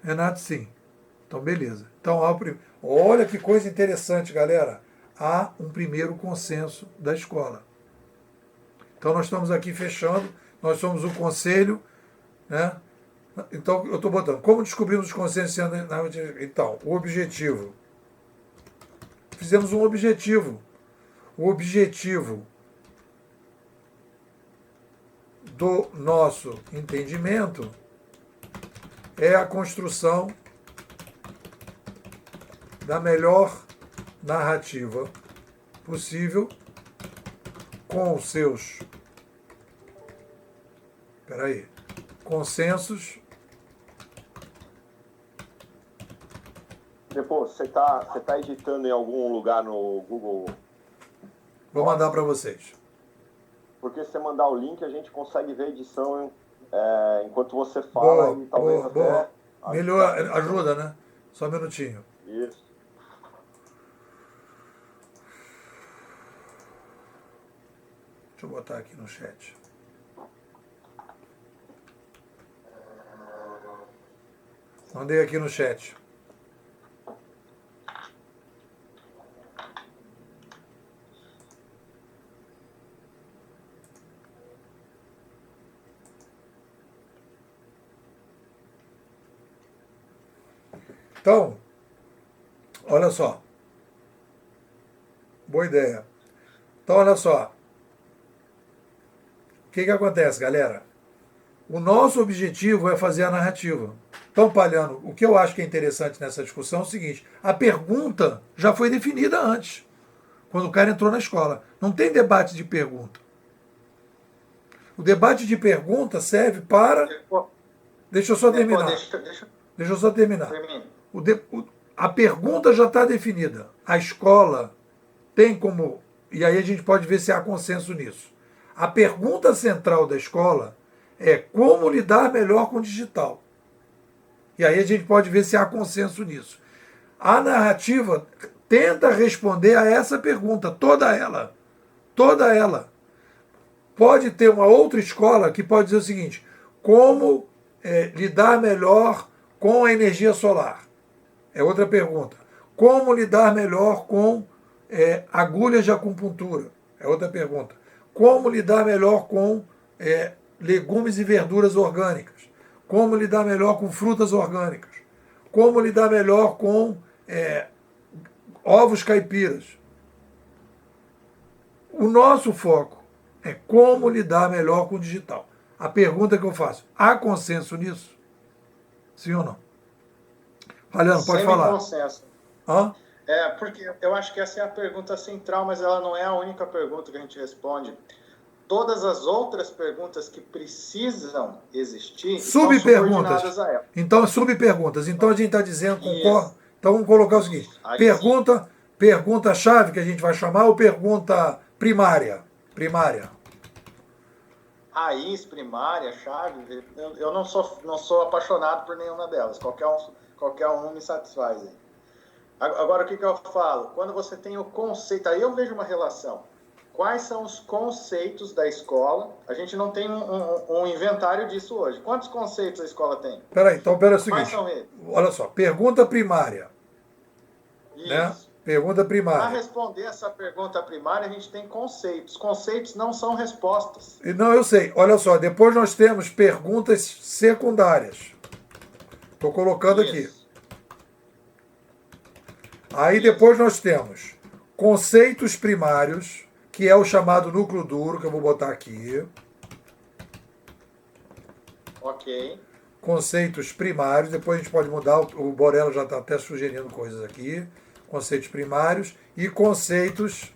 Renato, sim. Então, beleza. Então, olha que coisa interessante, galera. Há um primeiro consenso da escola. Então, nós estamos aqui fechando. Nós somos o conselho, né? Então, eu estou botando. Como descobrimos os consensos? Então, o objetivo. Fizemos um objetivo. O objetivo do nosso entendimento é a construção da melhor narrativa possível com os seus consensos. Depois, você tá editando em algum lugar no Google? Vou mandar para vocês. Porque se você mandar o link, a gente consegue ver a edição enquanto você fala. Boa, e talvez boa. até Melhor, ajuda, né? Só um minutinho. Isso. Deixa eu botar aqui no chat. Mandei aqui no chat. Então, olha só. Boa ideia. Então, olha só. O que acontece, galera? O nosso objetivo é fazer a narrativa. Então, Palhano, o que eu acho que é interessante nessa discussão é o seguinte: a pergunta já foi definida antes, quando o cara entrou na escola. Não tem debate de pergunta. O debate de pergunta serve para Deixa eu só terminar. Deixa Deixa eu só terminar. termine. A pergunta já está definida. A escola tem como. E aí a gente pode ver se há consenso nisso. A pergunta central da escola é como lidar melhor com o digital. E aí a gente pode ver se há consenso nisso. A narrativa tenta responder a essa pergunta, toda ela. Toda ela. Pode ter uma outra escola que pode dizer o seguinte: como lidar melhor com a energia solar? É outra pergunta. Como lidar melhor com agulhas de acupuntura? É outra pergunta. Como lidar melhor com legumes e verduras orgânicas? Como lidar melhor com frutas orgânicas? Como lidar melhor com ovos caipiras? O nosso foco é como lidar melhor com o digital. A pergunta que eu faço: há consenso nisso? Sim ou não? Fabiano, pode falar. Consenso. Hã? Porque eu acho que essa é a pergunta central, mas ela não é a única pergunta que a gente responde. Todas as outras perguntas que precisam existir estão subordinadas a ela. Então, subperguntas. Então, a gente está dizendo, concorda? Isso. Então, vamos colocar o seguinte. Aí Pergunta-chave, que a gente vai chamar, ou pergunta primária? Primária. Raiz, primária, chave, eu não sou apaixonado por nenhuma delas. Qualquer um me satisfaz. Hein? Agora, o que eu falo? Quando você tem o conceito, aí eu vejo uma relação. Quais são os conceitos da escola? A gente não tem um inventário disso hoje. Quantos conceitos a escola tem? Então, pera o seguinte. Quais são eles? Olha só, pergunta primária. Isso. Né? Pergunta primária. Para responder essa pergunta primária, a gente tem conceitos. Conceitos não são respostas. Não, eu sei. Olha só, depois nós temos perguntas secundárias. Estou colocando aqui. Aí depois nós temos conceitos primários, que é o chamado núcleo duro, que eu vou botar aqui. Ok. Conceitos primários, depois a gente pode mudar, o Borella já está até sugerindo coisas aqui. Conceitos primários e conceitos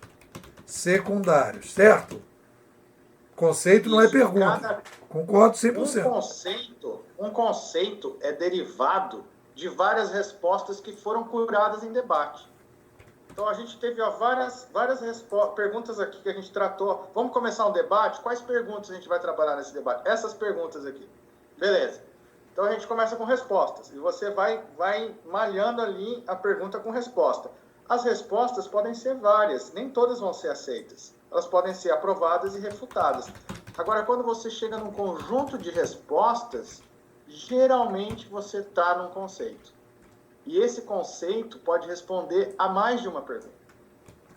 secundários, certo? Conceito não é pergunta. Concordo 100%. Um conceito é derivado de várias respostas que foram curadas em debate. Então, a gente teve várias perguntas aqui que a gente tratou. Vamos começar um debate? Quais perguntas a gente vai trabalhar nesse debate? Essas perguntas aqui. Beleza. Então, a gente começa com respostas. E você vai malhando ali a pergunta com resposta. As respostas podem ser várias. Nem todas vão ser aceitas. Elas podem ser aprovadas e refutadas. Agora, quando você chega num conjunto de respostas, geralmente você está num conceito. E esse conceito pode responder a mais de uma pergunta.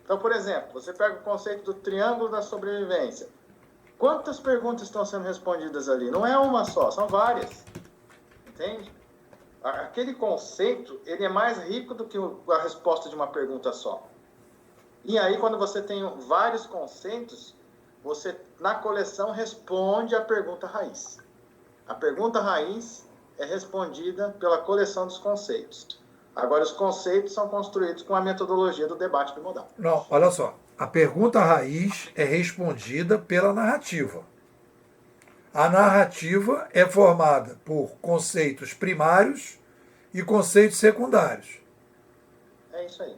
Então, por exemplo, você pega o conceito do triângulo da sobrevivência. Quantas perguntas estão sendo respondidas ali? Não é uma só, são várias. Entende? Aquele conceito, ele é mais rico do que a resposta de uma pergunta só. E aí, quando você tem vários conceitos, você, na coleção, responde a pergunta raiz. A pergunta raiz é respondida pela coleção dos conceitos. Agora, os conceitos são construídos com a metodologia do debate bimodal. Não, olha só. A pergunta raiz é respondida pela narrativa. A narrativa é formada por conceitos primários e conceitos secundários. É isso aí.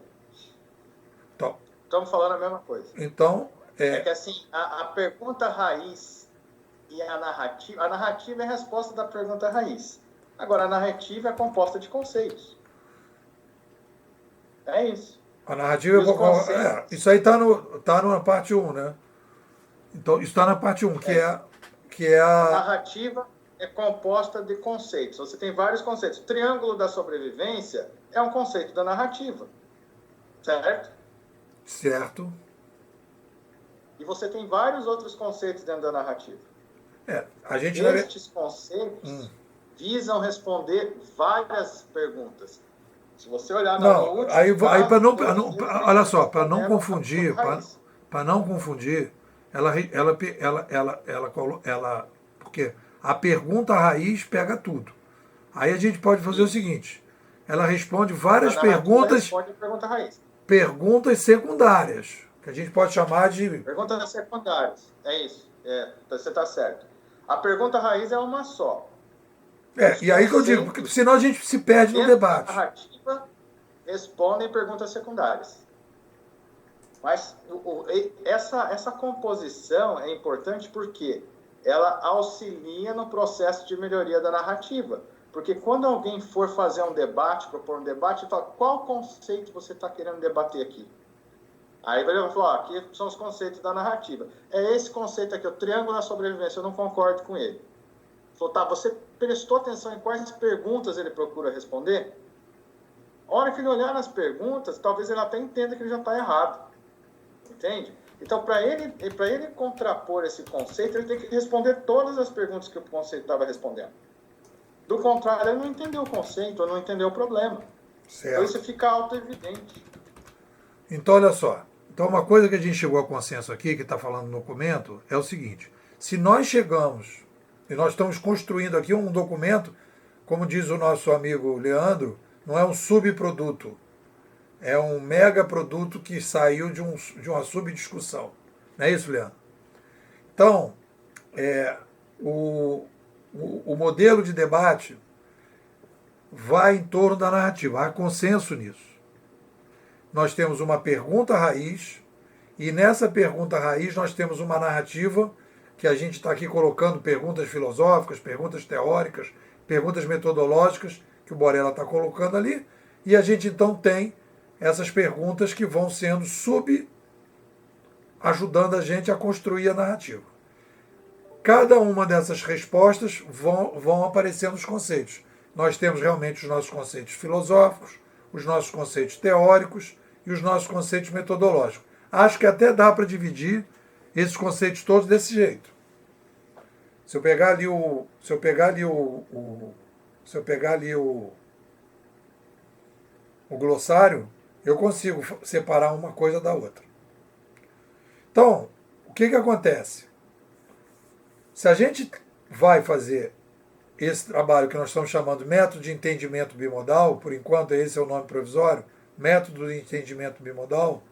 Então, estamos falando a mesma coisa. Então, é que assim, a pergunta raiz e a narrativa é a resposta da pergunta raiz. Agora, a narrativa é composta de conceitos. É isso. A narrativa isso aí está na parte 1, né? Então, isso está na parte 1, que é a... A narrativa é composta de conceitos. Você tem vários conceitos. O triângulo da sobrevivência é um conceito da narrativa. Certo? Certo. E você tem vários outros conceitos dentro da narrativa. Estes conceitos visam responder várias perguntas. Se você olhar no último... olha só, para não confundir, porque a pergunta raiz pega tudo. Aí a gente pode fazer o seguinte: ela responde várias perguntas secundárias, que a gente pode chamar de... Perguntas secundárias, é isso. Você está certo. A pergunta raiz é uma só. E aí que eu digo, porque senão a gente se perde no debate. Narrativa respondem perguntas secundárias. Mas essa composição é importante porque ela auxilia no processo de melhoria da narrativa. Porque quando alguém for fazer um debate, propor um debate, fala, qual conceito você está querendo debater aqui? Aí ele vai falar, aqui são os conceitos da narrativa. É esse conceito aqui, o triângulo da sobrevivência, eu não concordo com ele. Falou, tá, você prestou atenção em quais perguntas ele procura responder? A hora que ele olhar nas perguntas, talvez ele até entenda que ele já está errado. Entende? Então, para ele contrapor esse conceito, ele tem que responder todas as perguntas que o conceito estava respondendo. Do contrário, ele não entendeu o conceito, ele não entendeu o problema. Certo. Então, isso fica auto-evidente. Então, olha só. Então, uma coisa que a gente chegou a consenso aqui, que está falando no documento, é o seguinte. Se nós chegamos, e nós estamos construindo aqui um documento, como diz o nosso amigo Leandro, não é um subproduto. É um mega produto que saiu de uma subdiscussão. Não é isso, Leandro? Então, o modelo de debate vai em torno da narrativa. Há consenso nisso. Nós temos uma pergunta raiz, e nessa pergunta raiz nós temos uma narrativa que a gente está aqui colocando perguntas filosóficas, perguntas teóricas, perguntas metodológicas, que o Borella está colocando ali, e a gente então tem essas perguntas que vão sendo ajudando a gente a construir a narrativa. Cada uma dessas respostas vão aparecendo os conceitos. Nós temos realmente os nossos conceitos filosóficos, os nossos conceitos teóricos e os nossos conceitos metodológicos. Acho que até dá para dividir esses conceitos todos desse jeito. Se eu pegar ali o glossário, eu consigo separar uma coisa da outra. Então, o que acontece? Se a gente vai fazer esse trabalho que nós estamos chamando de método de entendimento bimodal, por enquanto esse é o nome provisório, método de entendimento bimodal,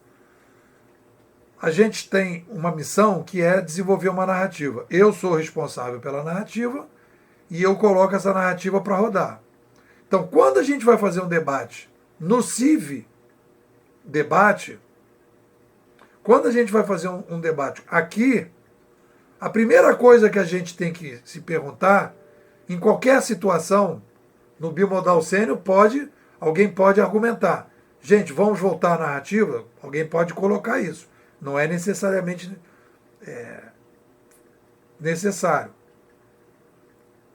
a gente tem uma missão que é desenvolver uma narrativa. Eu sou responsável pela narrativa e eu coloco essa narrativa para rodar. Então, quando a gente vai fazer um debate no CIV, quando a gente vai fazer um debate aqui, a primeira coisa que a gente tem que se perguntar, em qualquer situação, no bimodal sênior, alguém pode argumentar. Gente, vamos voltar à narrativa? Alguém pode colocar isso. Não é necessariamente necessário.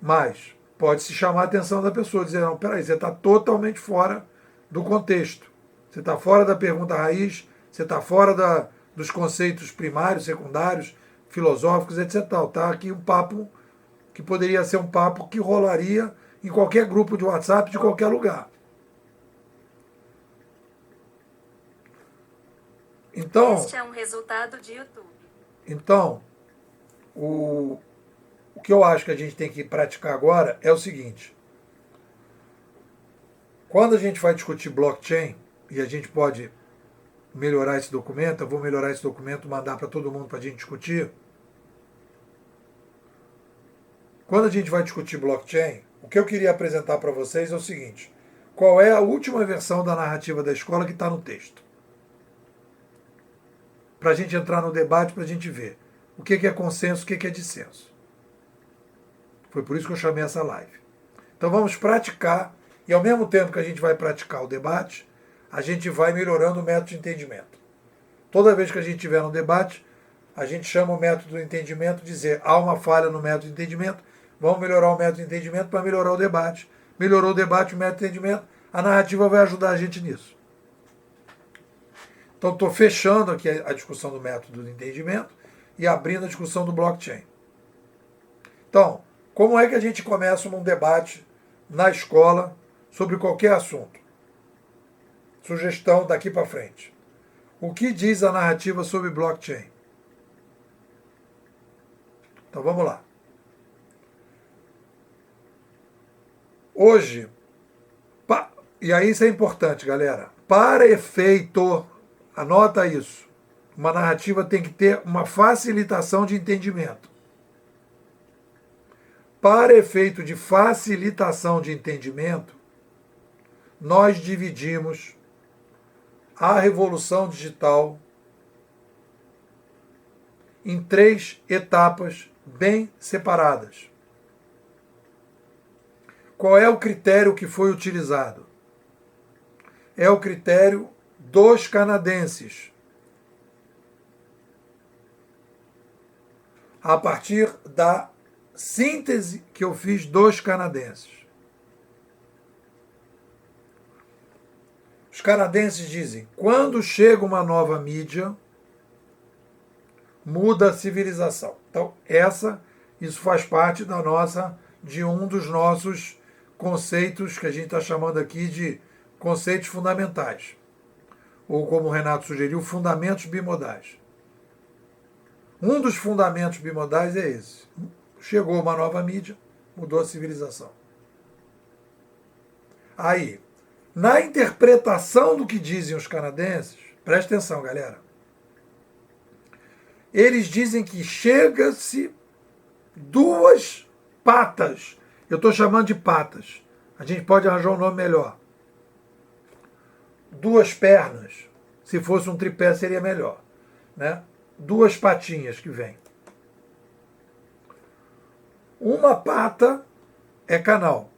Mas pode-se chamar a atenção da pessoa, dizer, não, peraí, você está totalmente fora do contexto. Você está fora da pergunta raiz, você está fora dos conceitos primários, secundários, filosóficos, etc. Está aqui um papo que poderia ser um papo que rolaria em qualquer grupo de WhatsApp de qualquer lugar. Então, este é um resultado de YouTube. Então, o que eu acho que a gente tem que praticar agora é o seguinte. Quando a gente vai discutir blockchain, e a gente pode melhorar esse documento, eu vou melhorar esse documento, mandar para todo mundo para a gente discutir. Quando a gente vai discutir blockchain, o que eu queria apresentar para vocês é o seguinte. Qual é a última versão da narrativa da escola que está no texto? Para a gente entrar no debate, para a gente ver o que é consenso, o que é dissenso. Foi por isso que eu chamei essa live. Então vamos praticar, e ao mesmo tempo que a gente vai praticar o debate, a gente vai melhorando o método de entendimento. Toda vez que a gente tiver no debate, a gente chama o método do entendimento, dizer, há uma falha no método de entendimento, vamos melhorar o método de entendimento para melhorar o debate. Melhorou o debate, o método de entendimento, a narrativa vai ajudar a gente nisso. Então, estou fechando aqui a discussão do método do entendimento e abrindo a discussão do blockchain. Então, como é que a gente começa um debate na escola sobre qualquer assunto? Sugestão daqui para frente. O que diz a narrativa sobre blockchain? Então, vamos lá. Hoje, e aí isso é importante, galera, para efeito, anota isso, uma narrativa tem que ter uma facilitação de entendimento. para efeito de facilitação de entendimento, nós dividimos a revolução digital em 3 etapas bem separadas. Qual é o critério que foi utilizado? É o critério dos canadenses. A partir da síntese que eu fiz dos canadenses. Os canadenses dizem: quando chega uma nova mídia, muda a civilização. Então, isso faz parte de um dos nossos conceitos que a gente está chamando aqui de conceitos fundamentais. Ou, como o Renato sugeriu, fundamentos bimodais. Um dos fundamentos bimodais é esse. Chegou uma nova mídia, mudou a civilização. Aí, na interpretação do que dizem os canadenses, presta atenção, galera. Eles dizem que chega-se 2 patas. Eu estou chamando de patas. A gente pode arranjar um nome melhor. 2 pernas. Se fosse um tripé seria melhor, né? 2 patinhas que vêm. Uma pata é canal.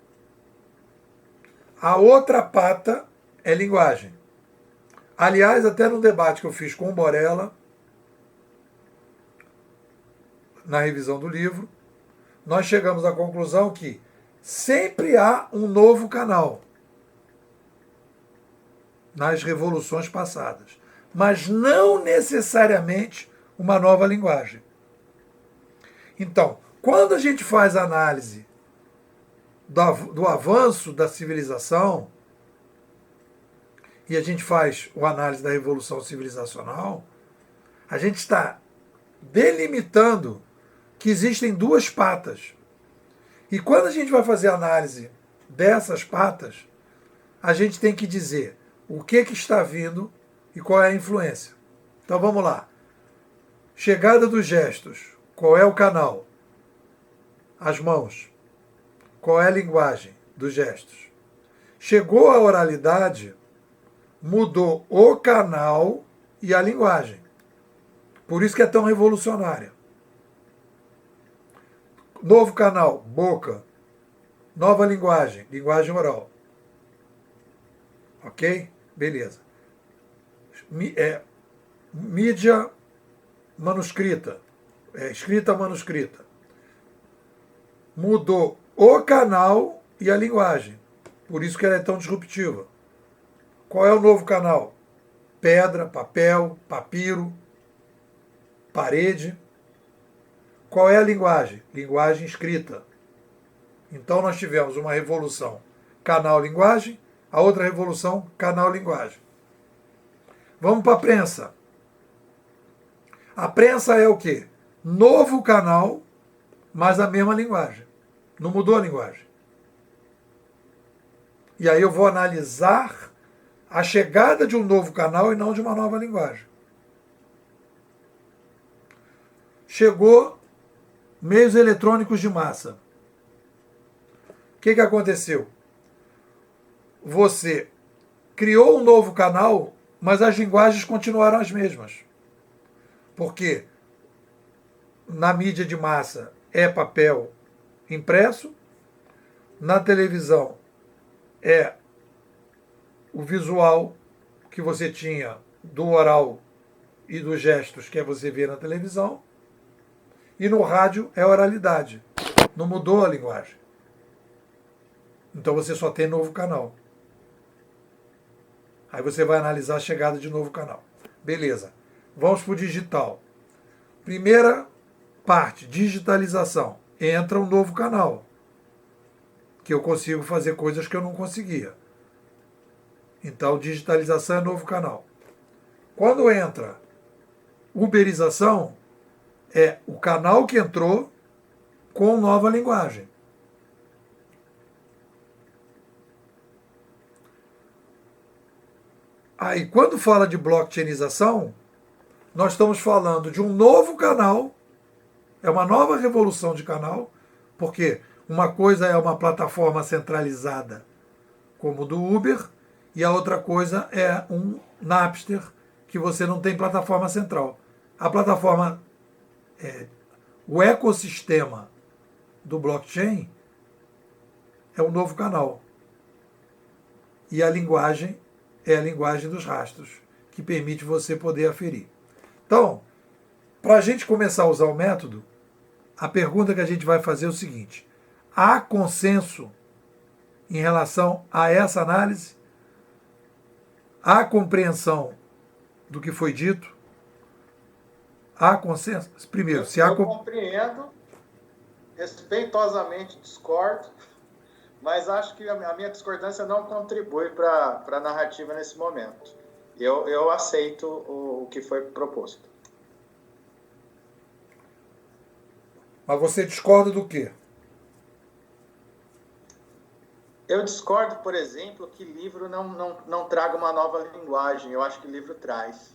A outra pata é linguagem. Aliás, até no debate que eu fiz com o Borella, na revisão do livro, nós chegamos à conclusão que sempre há um novo canal nas revoluções passadas, mas não necessariamente uma nova linguagem. Então, quando a gente faz a análise do avanço da civilização e a gente faz a análise da revolução civilizacional, a gente está delimitando que existem 2 patas. E quando a gente vai fazer a análise dessas patas, a gente tem que dizer o que está vindo e qual é a influência. Então vamos lá. Chegada dos gestos. Qual é o canal? As mãos. Qual é a linguagem dos gestos? Chegou a oralidade, mudou o canal e a linguagem. Por isso que é tão revolucionária. Novo canal, boca. Nova linguagem, linguagem oral. Ok? Beleza. Mídia manuscrita. Escrita manuscrita. Mudou o canal e a linguagem. Por isso que ela é tão disruptiva. Qual é o novo canal? Pedra, papel, papiro, parede. Qual é a linguagem? Linguagem escrita. Então nós tivemos uma revolução canal-linguagem, a outra revolução canal-linguagem. Vamos para a prensa. A prensa é o quê? Novo canal, mas a mesma linguagem. Não mudou a linguagem. E aí eu vou analisar a chegada de um novo canal e não de uma nova linguagem. Chegou meios eletrônicos de massa. O que aconteceu? Você criou um novo canal, mas as linguagens continuaram as mesmas. Porque na mídia de massa é papel impresso, na televisão é o visual que você tinha do oral e dos gestos que você vê na televisão, e no rádio é oralidade. Não mudou a linguagem. Então você só tem novo canal. Aí você vai analisar a chegada de novo canal. Beleza. Vamos para o digital. Primeira parte, digitalização. Entra um novo canal. Que eu consigo fazer coisas que eu não conseguia. Então, digitalização é novo canal. Quando entra uberização, é o canal que entrou com nova linguagem. Aí, quando fala de blockchainização, nós estamos falando de um novo canal, é uma nova revolução de canal, porque Uma coisa é uma plataforma centralizada, como o do Uber, e a outra coisa é um Napster, que você não tem plataforma central. A plataforma, o ecossistema do blockchain é um novo canal. E a linguagem é a linguagem dos rastros, que permite você poder aferir. Então, para a gente começar a usar o método, a pergunta que a gente vai fazer é o seguinte: há consenso em relação a essa análise? Há compreensão do que foi dito? Há consenso? Primeiro, se há... Eu compreendo, respeitosamente discordo, mas acho que a minha discordância não contribui para a narrativa nesse momento. Eu aceito o que foi proposto. Mas você discorda do quê? Eu discordo, por exemplo, que livro não traga uma nova linguagem. Eu acho que livro traz.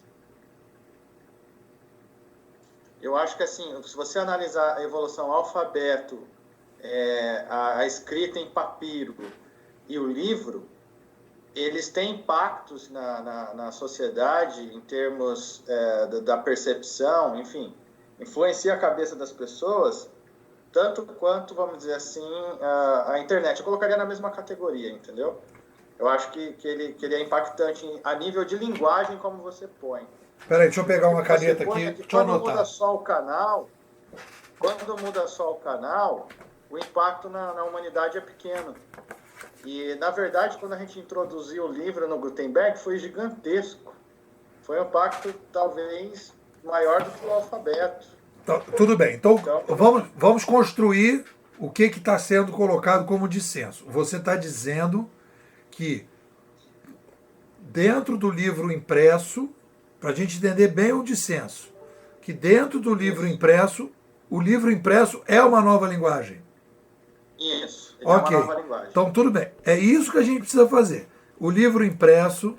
Eu acho que, assim, se você analisar a evolução alfabeto, a escrita em papiro e o livro, eles têm impactos na sociedade em termos da percepção, enfim, influencia a cabeça das pessoas, tanto quanto, vamos dizer assim, a internet. Eu colocaria na mesma categoria, entendeu? Eu acho que ele é impactante a nível de linguagem, como você põe. Peraí, deixa eu pegar uma caneta aqui, deixa eu anotar. Quando muda só o canal, o impacto na humanidade é pequeno. E, na verdade, quando a gente introduziu o livro no Gutenberg, foi gigantesco. Foi um impacto, talvez, maior do que o alfabeto. Então, tudo bem. Então vamos construir o que está sendo colocado como dissenso. Você está dizendo que dentro do livro impresso, para a gente entender bem o dissenso, que dentro do livro impresso, o livro impresso é uma nova linguagem. Isso, ele ok. É uma nova linguagem. Então tudo bem. É isso que a gente precisa fazer. O livro impresso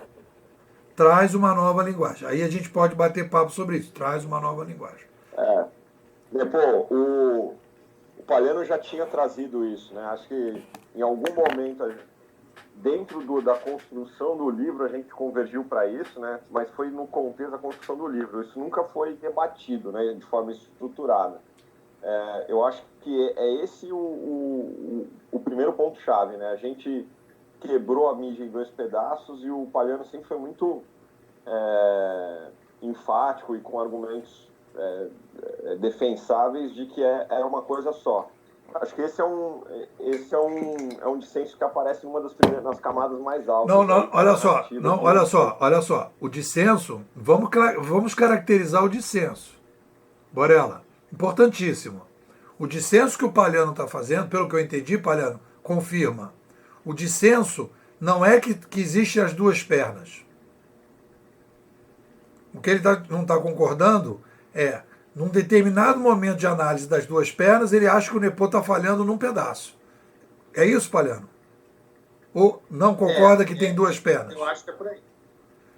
traz uma nova linguagem. Aí a gente pode bater papo sobre isso. Traz uma nova linguagem. Depois, o Palhano já tinha trazido isso, né? Acho que em algum momento, dentro da construção do livro, a gente convergiu para isso, né? Mas foi no contexto da construção do livro. Isso nunca foi debatido, né? De forma estruturada. Eu acho que é esse o primeiro ponto-chave, né? A gente quebrou a mídia em 2 pedaços e o Palhano sempre foi muito enfático e com argumentos defensáveis de que era uma coisa só. Acho que esse é um dissenso que aparece em uma das primeiras, nas camadas mais altas. Olha só. O dissenso, vamos caracterizar o dissenso. Borella, importantíssimo. O dissenso que o Palhano está fazendo, pelo que eu entendi, Palhano, confirma. O dissenso não é que existem as 2 pernas. O que ele não está concordando é, num determinado momento de análise das 2 pernas, ele acha que o Nepô está falhando num pedaço. É isso, Palhano? Ou não concorda que tem 2 pernas? Eu acho que é por aí.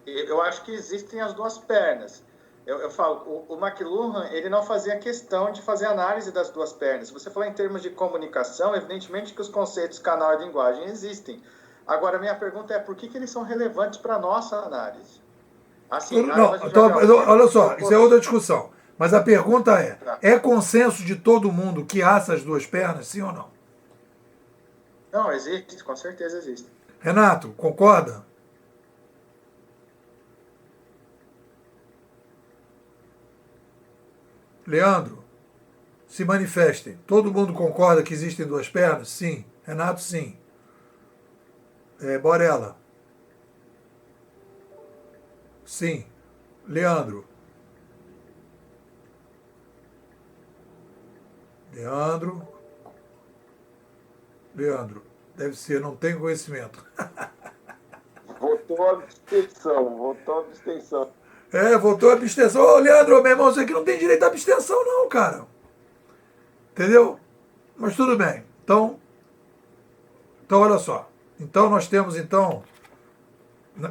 Eu acho que existem as 2 pernas. Eu falo, o McLuhan, ele não fazia questão de fazer análise das 2 pernas. Se você falar em termos de comunicação, evidentemente que os conceitos canal e linguagem existem. Agora, minha pergunta é, por que eles são relevantes para a nossa análise? Assim, olha só, isso é outra discussão. Mas a pergunta é consenso de todo mundo que há essas 2 pernas, sim ou não? Não, existe, com certeza existe. Renato, concorda? Leandro, se manifestem. Todo mundo concorda que existem 2 pernas? Sim. Renato, sim. Borella. Sim. Leandro. Leandro. Deve ser, não tem conhecimento. Votou abstenção. Votou abstenção. Ô, Leandro, meu irmão, você aqui não tem direito à abstenção, não, cara. Entendeu? Mas tudo bem. Então, olha só. Então, nós temos,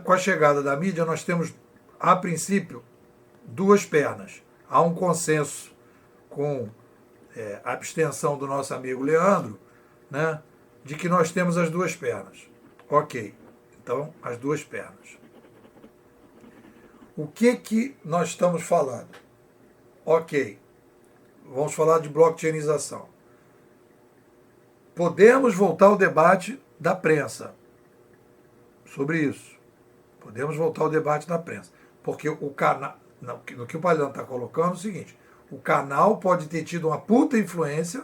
com a chegada da mídia, nós temos, a princípio, 2 pernas. Há um consenso com a abstenção do nosso amigo Leandro, né, de que nós temos as duas pernas. Ok, então as duas pernas. O que nós estamos falando? Ok, vamos falar de blockchainização. Podemos voltar ao debate da prensa sobre isso. Podemos voltar ao debate da prensa. Porque o canal, no que o Palhano está colocando é o seguinte, o canal pode ter tido uma puta influência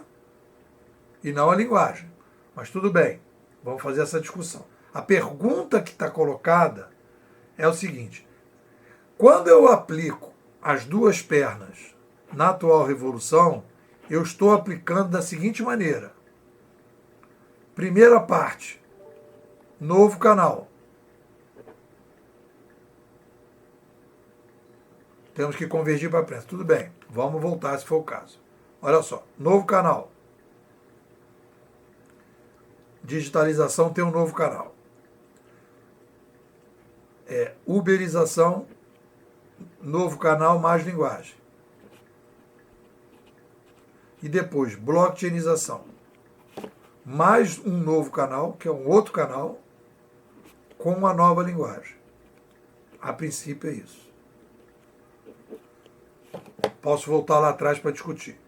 e não a linguagem. Mas tudo bem, vamos fazer essa discussão. A pergunta que está colocada é o seguinte, quando eu aplico as duas pernas na atual revolução, eu estou aplicando da seguinte maneira. Primeira parte, novo canal. Temos que convergir para a prensa. Tudo bem, vamos voltar se for o caso. Olha só, novo canal. Digitalização tem um novo canal. Uberização, novo canal, mais linguagem. E depois, blockchainização. Mais um novo canal, que é um outro canal, com uma nova linguagem. A princípio é isso. Posso voltar lá atrás para discutir.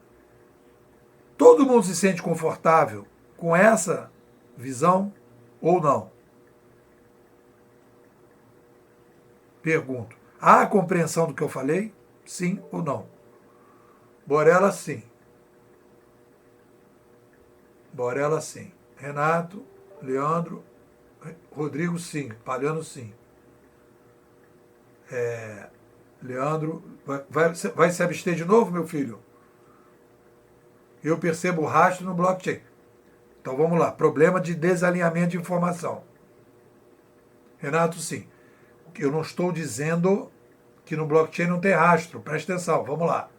Todo mundo se sente confortável com essa visão ou não? Pergunto. Há compreensão do que eu falei? Sim ou não? Borella, sim. Borella, sim. Renato, Leandro, Rodrigo, sim. Palhano, sim. Leandro, vai se abster de novo, meu filho? Eu percebo o rastro no blockchain. Então vamos lá. Problema de desalinhamento de informação. Renato, sim. Eu não estou dizendo que no blockchain não tem rastro. Presta atenção, vamos lá.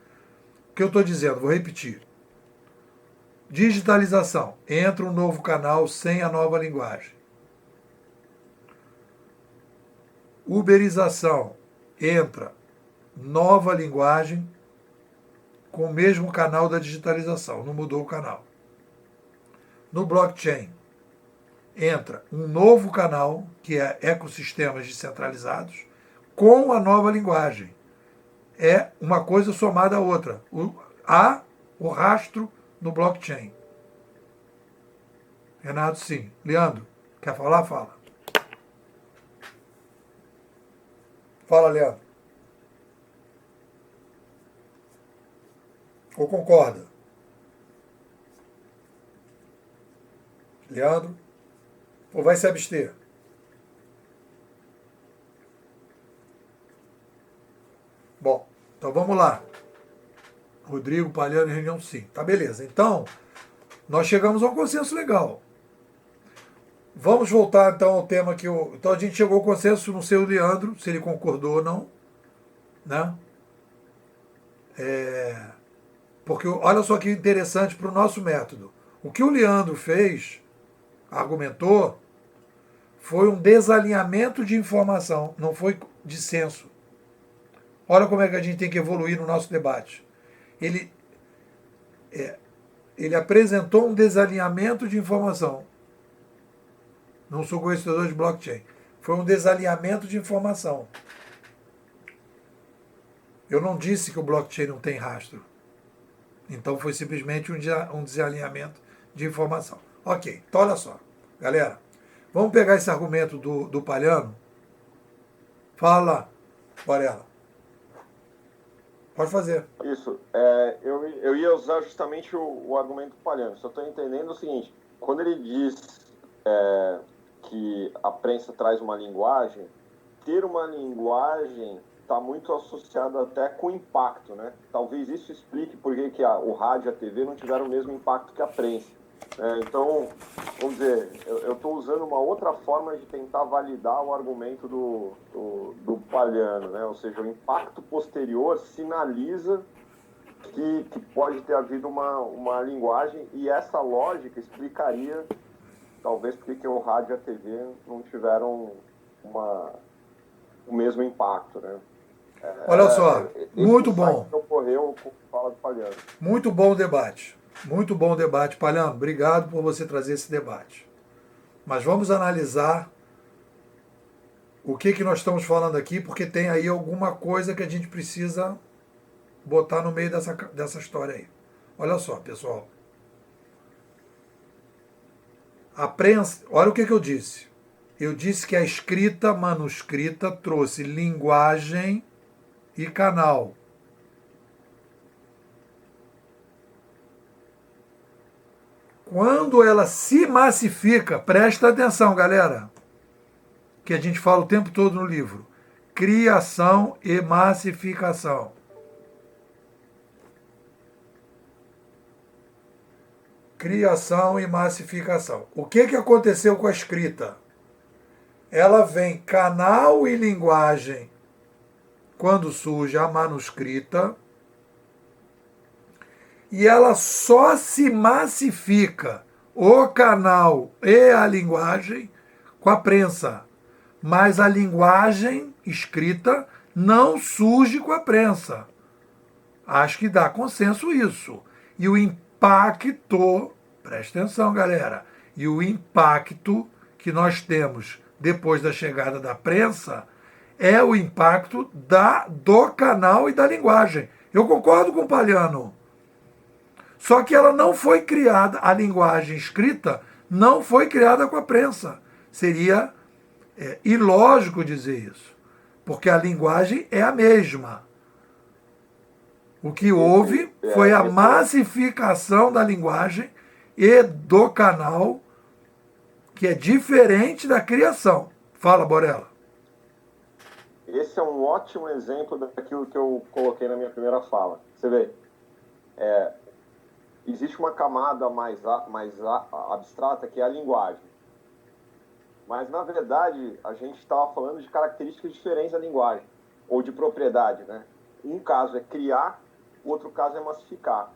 O que eu estou dizendo? Vou repetir. Digitalização. Entra um novo canal sem a nova linguagem. Uberização. Entra nova linguagem com o mesmo canal da digitalização. Não mudou o canal. No blockchain, entra um novo canal, que é ecossistemas descentralizados, com a nova linguagem. É uma coisa somada à outra. Há o rastro no blockchain. Renato, sim. Leandro, quer falar? Fala. Fala, Leandro. Ou concorda? Leandro? Ou vai se abster? Bom, então vamos lá. Rodrigo, Palhano e reunião sim. Tá, beleza. Então, nós chegamos a um consenso legal. Vamos voltar então ao tema que eu... Então a gente chegou ao consenso, não sei o Leandro, se ele concordou ou não, né? Porque olha só que interessante para o nosso método. O que o Leandro fez, argumentou, foi um desalinhamento de informação, não foi dissenso. Olha como é que a gente tem que evoluir no nosso debate. Ele apresentou um desalinhamento de informação. Não sou conhecedor de blockchain. Foi um desalinhamento de informação. Eu não disse que o blockchain não tem rastro. Então foi simplesmente um desalinhamento de informação. Ok, então olha só. Galera, vamos pegar esse argumento do Palhano. Fala, Borella. Pode fazer. Isso. Eu ia usar justamente o argumento do Palhano. Só estou entendendo o seguinte. Quando ele diz que a prensa traz uma linguagem, ter uma linguagem está muito associado até com impacto, né? Talvez isso explique por que o rádio e a TV não tiveram o mesmo impacto que a prensa. Então, vamos dizer, eu estou usando uma outra forma de tentar validar o argumento do Palhano, né? Ou seja, o impacto posterior sinaliza que pode ter havido uma linguagem, e essa lógica explicaria, talvez, porque o rádio e a TV não tiveram o mesmo impacto, né? Olha só, muito bom. Que ocorreu com a fala do Palhano. Muito bom o debate. Muito bom debate, Palhano. Obrigado por você trazer esse debate. Mas vamos analisar o que nós estamos falando aqui, porque tem aí alguma coisa que a gente precisa botar no meio dessa história aí. Olha só, pessoal. A prensa, olha o que eu disse. Eu disse que a escrita manuscrita trouxe linguagem e canal. Quando ela se massifica, presta atenção, galera, que a gente fala o tempo todo no livro, criação e massificação. Criação e massificação. O que aconteceu com a escrita? Ela vem canal e linguagem quando surge a manuscrita, e ela só se massifica, o canal e a linguagem, com a prensa. Mas a linguagem escrita não surge com a prensa. Acho que dá consenso isso. E o impacto, presta atenção, galera, e o impacto que nós temos depois da chegada da prensa é o impacto do canal e da linguagem. Eu concordo com o Palhano. Só que ela não foi criada, a linguagem escrita não foi criada com a prensa. Seria ilógico dizer isso, porque a linguagem é a mesma. O que houve foi a massificação da linguagem e do canal, que é diferente da criação. Fala, Borella. Esse é um ótimo exemplo daquilo que eu coloquei na minha primeira fala. Você vê, existe uma camada mais abstrata, que é a linguagem. Mas, na verdade, a gente estava falando de características diferentes da linguagem, ou de propriedade, né? Um caso é criar, o outro caso é massificar.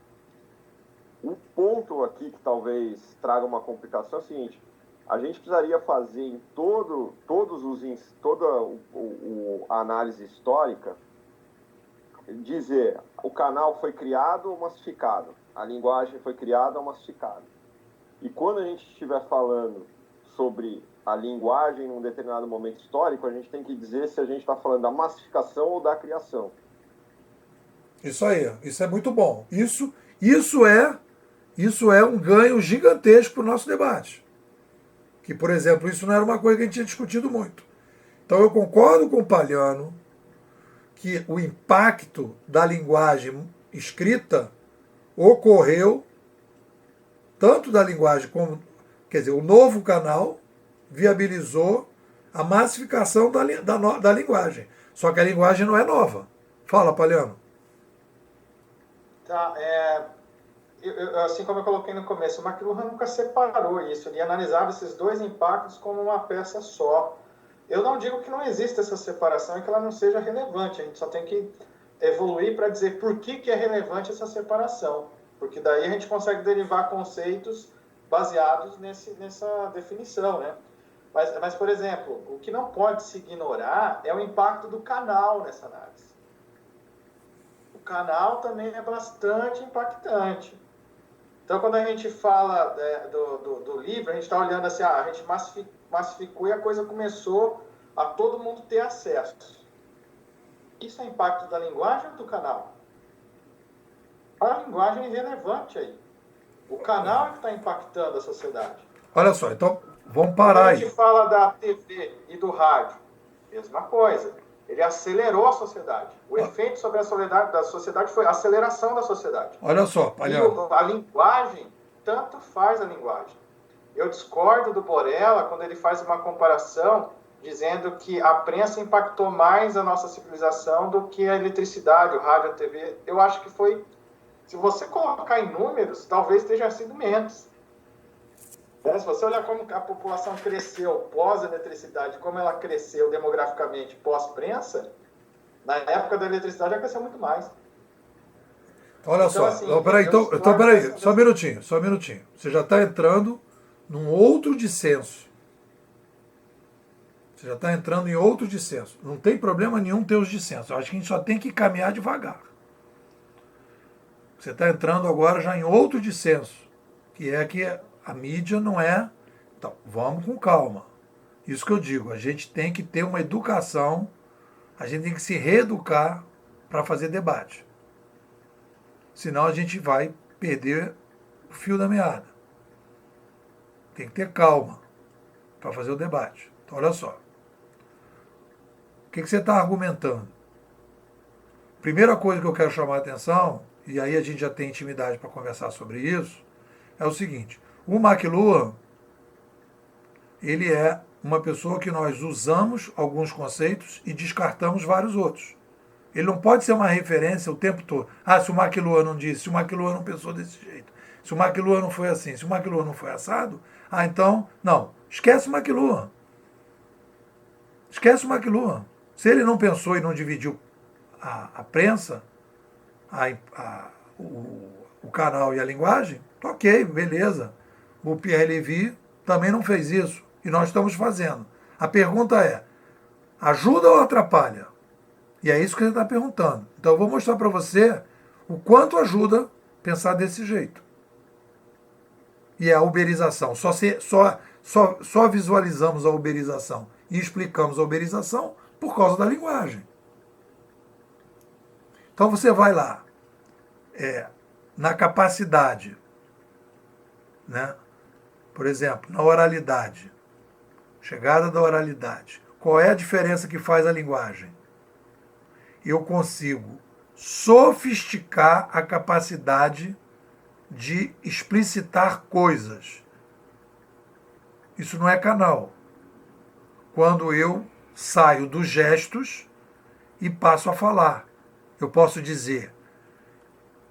Um ponto aqui que talvez traga uma complicação é o seguinte: a gente precisaria fazer em toda a análise histórica, dizer o canal foi criado ou massificado, a linguagem foi criada ou massificada. E quando a gente estiver falando sobre a linguagem num determinado momento histórico, a gente tem que dizer se a gente está falando da massificação ou da criação. Isso aí, isso é muito bom. Isso é um ganho gigantesco para o nosso debate. Que, por exemplo, isso não era uma coisa que a gente tinha discutido muito. Então eu concordo com o Palhano que o impacto da linguagem escrita ocorreu tanto da linguagem como, quer dizer, o novo canal viabilizou a massificação da linguagem. Só que a linguagem não é nova. Fala, Palhano. Tá, assim como eu coloquei no começo, o McLuhan nunca separou isso, ele analisava esses dois impactos como uma peça só. Eu não digo que não exista essa separação e que ela não seja relevante, a gente só tem que evoluir para dizer por que é relevante essa separação, porque daí a gente consegue derivar conceitos baseados nessa definição, né? Mas, por exemplo, o que não pode se ignorar é o impacto do canal nessa análise. O canal também é bastante impactante. Então, quando a gente fala do livro, a gente está olhando assim, a gente massificou e a coisa começou a todo mundo ter acesso. Isso é impacto da linguagem ou do canal? A linguagem é irrelevante aí. O canal é que está impactando a sociedade. Olha só, então vamos parar aí. Quando a gente fala da TV e do rádio, mesma coisa. Ele acelerou a sociedade. O efeito sobre a sociedade foi a aceleração da sociedade. Olha só, Palhano. E a linguagem, tanto faz a linguagem. Eu discordo do Borella quando ele faz uma comparação dizendo que a prensa impactou mais a nossa civilização do que a eletricidade, o rádio, a TV. Eu acho que foi, se você colocar em números, talvez tenha sido menos. Se você olhar como a população cresceu pós-eletricidade, como ela cresceu demograficamente pós-prensa, na época da eletricidade ela cresceu muito mais. Olha só, assim, peraí, só um minutinho. Você já está entrando num outro dissenso. Você já está entrando em outro dissenso. Não tem problema nenhum ter os dissensos. Eu acho que a gente só tem que caminhar devagar. Você está entrando agora já em outro dissenso, que é que a mídia não é... Então, vamos com calma. Isso que eu digo, a gente tem que ter uma educação, a gente tem que se reeducar para fazer debate. Senão a gente vai perder o fio da meada. Tem que ter calma para fazer o debate. Então, olha só. O que você está argumentando? Primeira coisa que eu quero chamar a atenção, e aí a gente já tem intimidade para conversar sobre isso, é o seguinte. O McLuhan, ele é uma pessoa que nós usamos alguns conceitos e descartamos vários outros. Ele não pode ser uma referência o tempo todo. Ah, se o McLuhan não disse, se o McLuhan não pensou desse jeito, se o McLuhan não foi assim, se o McLuhan não foi assado, então, não, esquece o McLuhan. Esquece o McLuhan. Se ele não pensou e não dividiu a prensa, o canal e a linguagem, ok, beleza. O Pierre Lévy também não fez isso. E nós estamos fazendo. A pergunta é, ajuda ou atrapalha? E é isso que ele está perguntando. Então eu vou mostrar para você o quanto ajuda pensar desse jeito. E é a uberização. Só visualizamos a uberização e explicamos a uberização por causa da linguagem. Então você vai lá, na capacidade, né? Por exemplo, na oralidade, chegada da oralidade. Qual é a diferença que faz a linguagem? Eu consigo sofisticar a capacidade de explicitar coisas. Isso não é canal. Quando eu saio dos gestos e passo a falar. Eu posso dizer,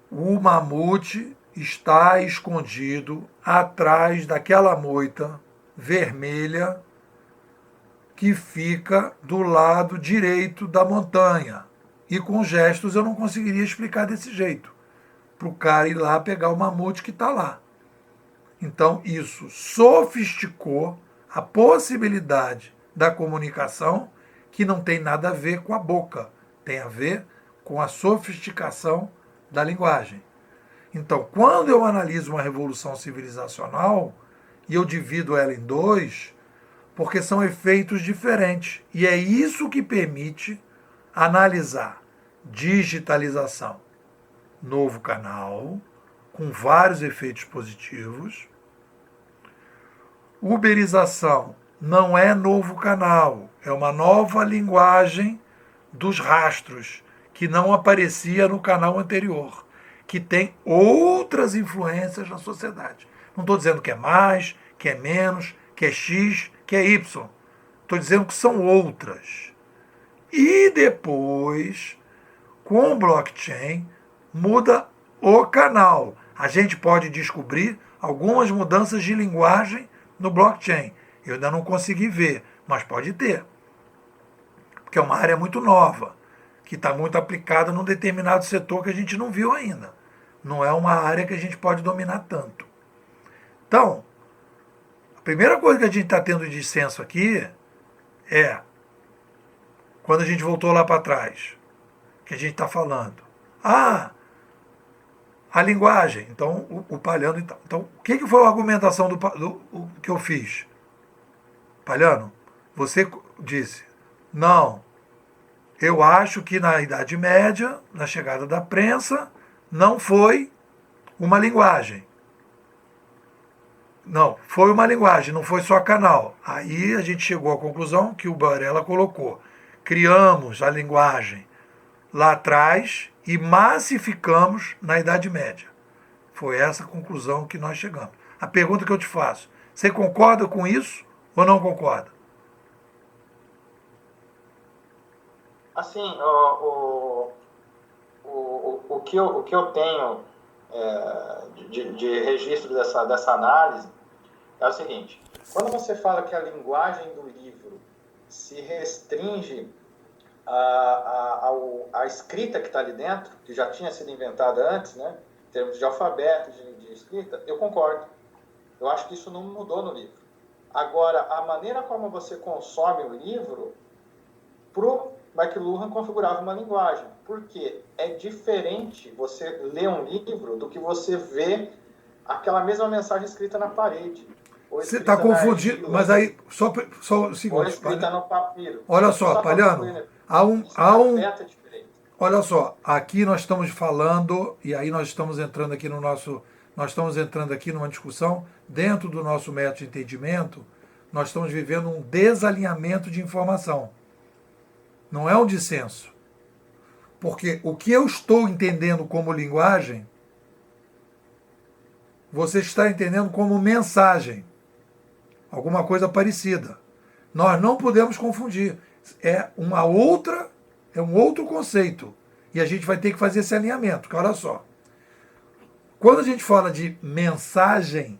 o mamute está escondido atrás daquela moita vermelha que fica do lado direito da montanha. E com gestos eu não conseguiria explicar desse jeito. Para o cara ir lá pegar o mamute que está lá. Então isso sofisticou a possibilidade da comunicação, que não tem nada a ver com a boca. Tem a ver com a sofisticação da linguagem. Então, quando eu analiso uma revolução civilizacional, e eu divido ela em dois, porque são efeitos diferentes. E é isso que permite analisar digitalização, novo canal, com vários efeitos positivos. Uberização não é novo canal, é uma nova linguagem dos rastros, que não aparecia no canal anterior, que tem outras influências na sociedade. Não estou dizendo que é mais, que é menos, que é X, que é Y. Estou dizendo que são outras. E depois, com o blockchain, muda o canal. A gente pode descobrir algumas mudanças de linguagem no blockchain. Eu ainda não consegui ver, mas pode ter. Porque é uma área muito nova, que está muito aplicada num determinado setor que a gente não viu ainda. Não é uma área que a gente pode dominar tanto. Então, a primeira coisa que a gente está tendo de dissenso aqui é, quando a gente voltou lá para trás, que a gente está falando. A linguagem. Então, o Palhano... Então, o que foi a argumentação que eu fiz? Palhano, você disse, não, eu acho que na Idade Média, na chegada da prensa, não foi uma linguagem. Não, foi uma linguagem, não foi só canal. Aí a gente chegou à conclusão que o Varela colocou. Criamos a linguagem lá atrás e massificamos na Idade Média. Foi essa a conclusão que nós chegamos. A pergunta que eu te faço, você concorda com isso ou não concorda? Assim, o que eu tenho de registro dessa análise é o seguinte: quando você fala que a linguagem do livro se restringe à escrita que está ali dentro, que já tinha sido inventada antes, né, em termos de alfabeto, de escrita, eu concordo. Eu acho que isso não mudou no livro. Agora, a maneira como você consome o livro, McLuhan configurava uma linguagem. Por quê? É diferente você ler um livro do que você ver aquela mesma mensagem escrita na parede. Você está confundindo, mas aí, só o Ou seguinte, escrita no papiro. olha só, Palhano, olha só, aqui nós estamos falando, e aí nós estamos entrando aqui numa discussão, dentro do nosso método de entendimento, nós estamos vivendo um desalinhamento de informação. Não é um dissenso. Porque o que eu estou entendendo como linguagem, você está entendendo como mensagem. Alguma coisa parecida. Nós não podemos confundir. É um outro conceito. E a gente vai ter que fazer esse alinhamento. Porque olha só. Quando a gente fala de mensagem,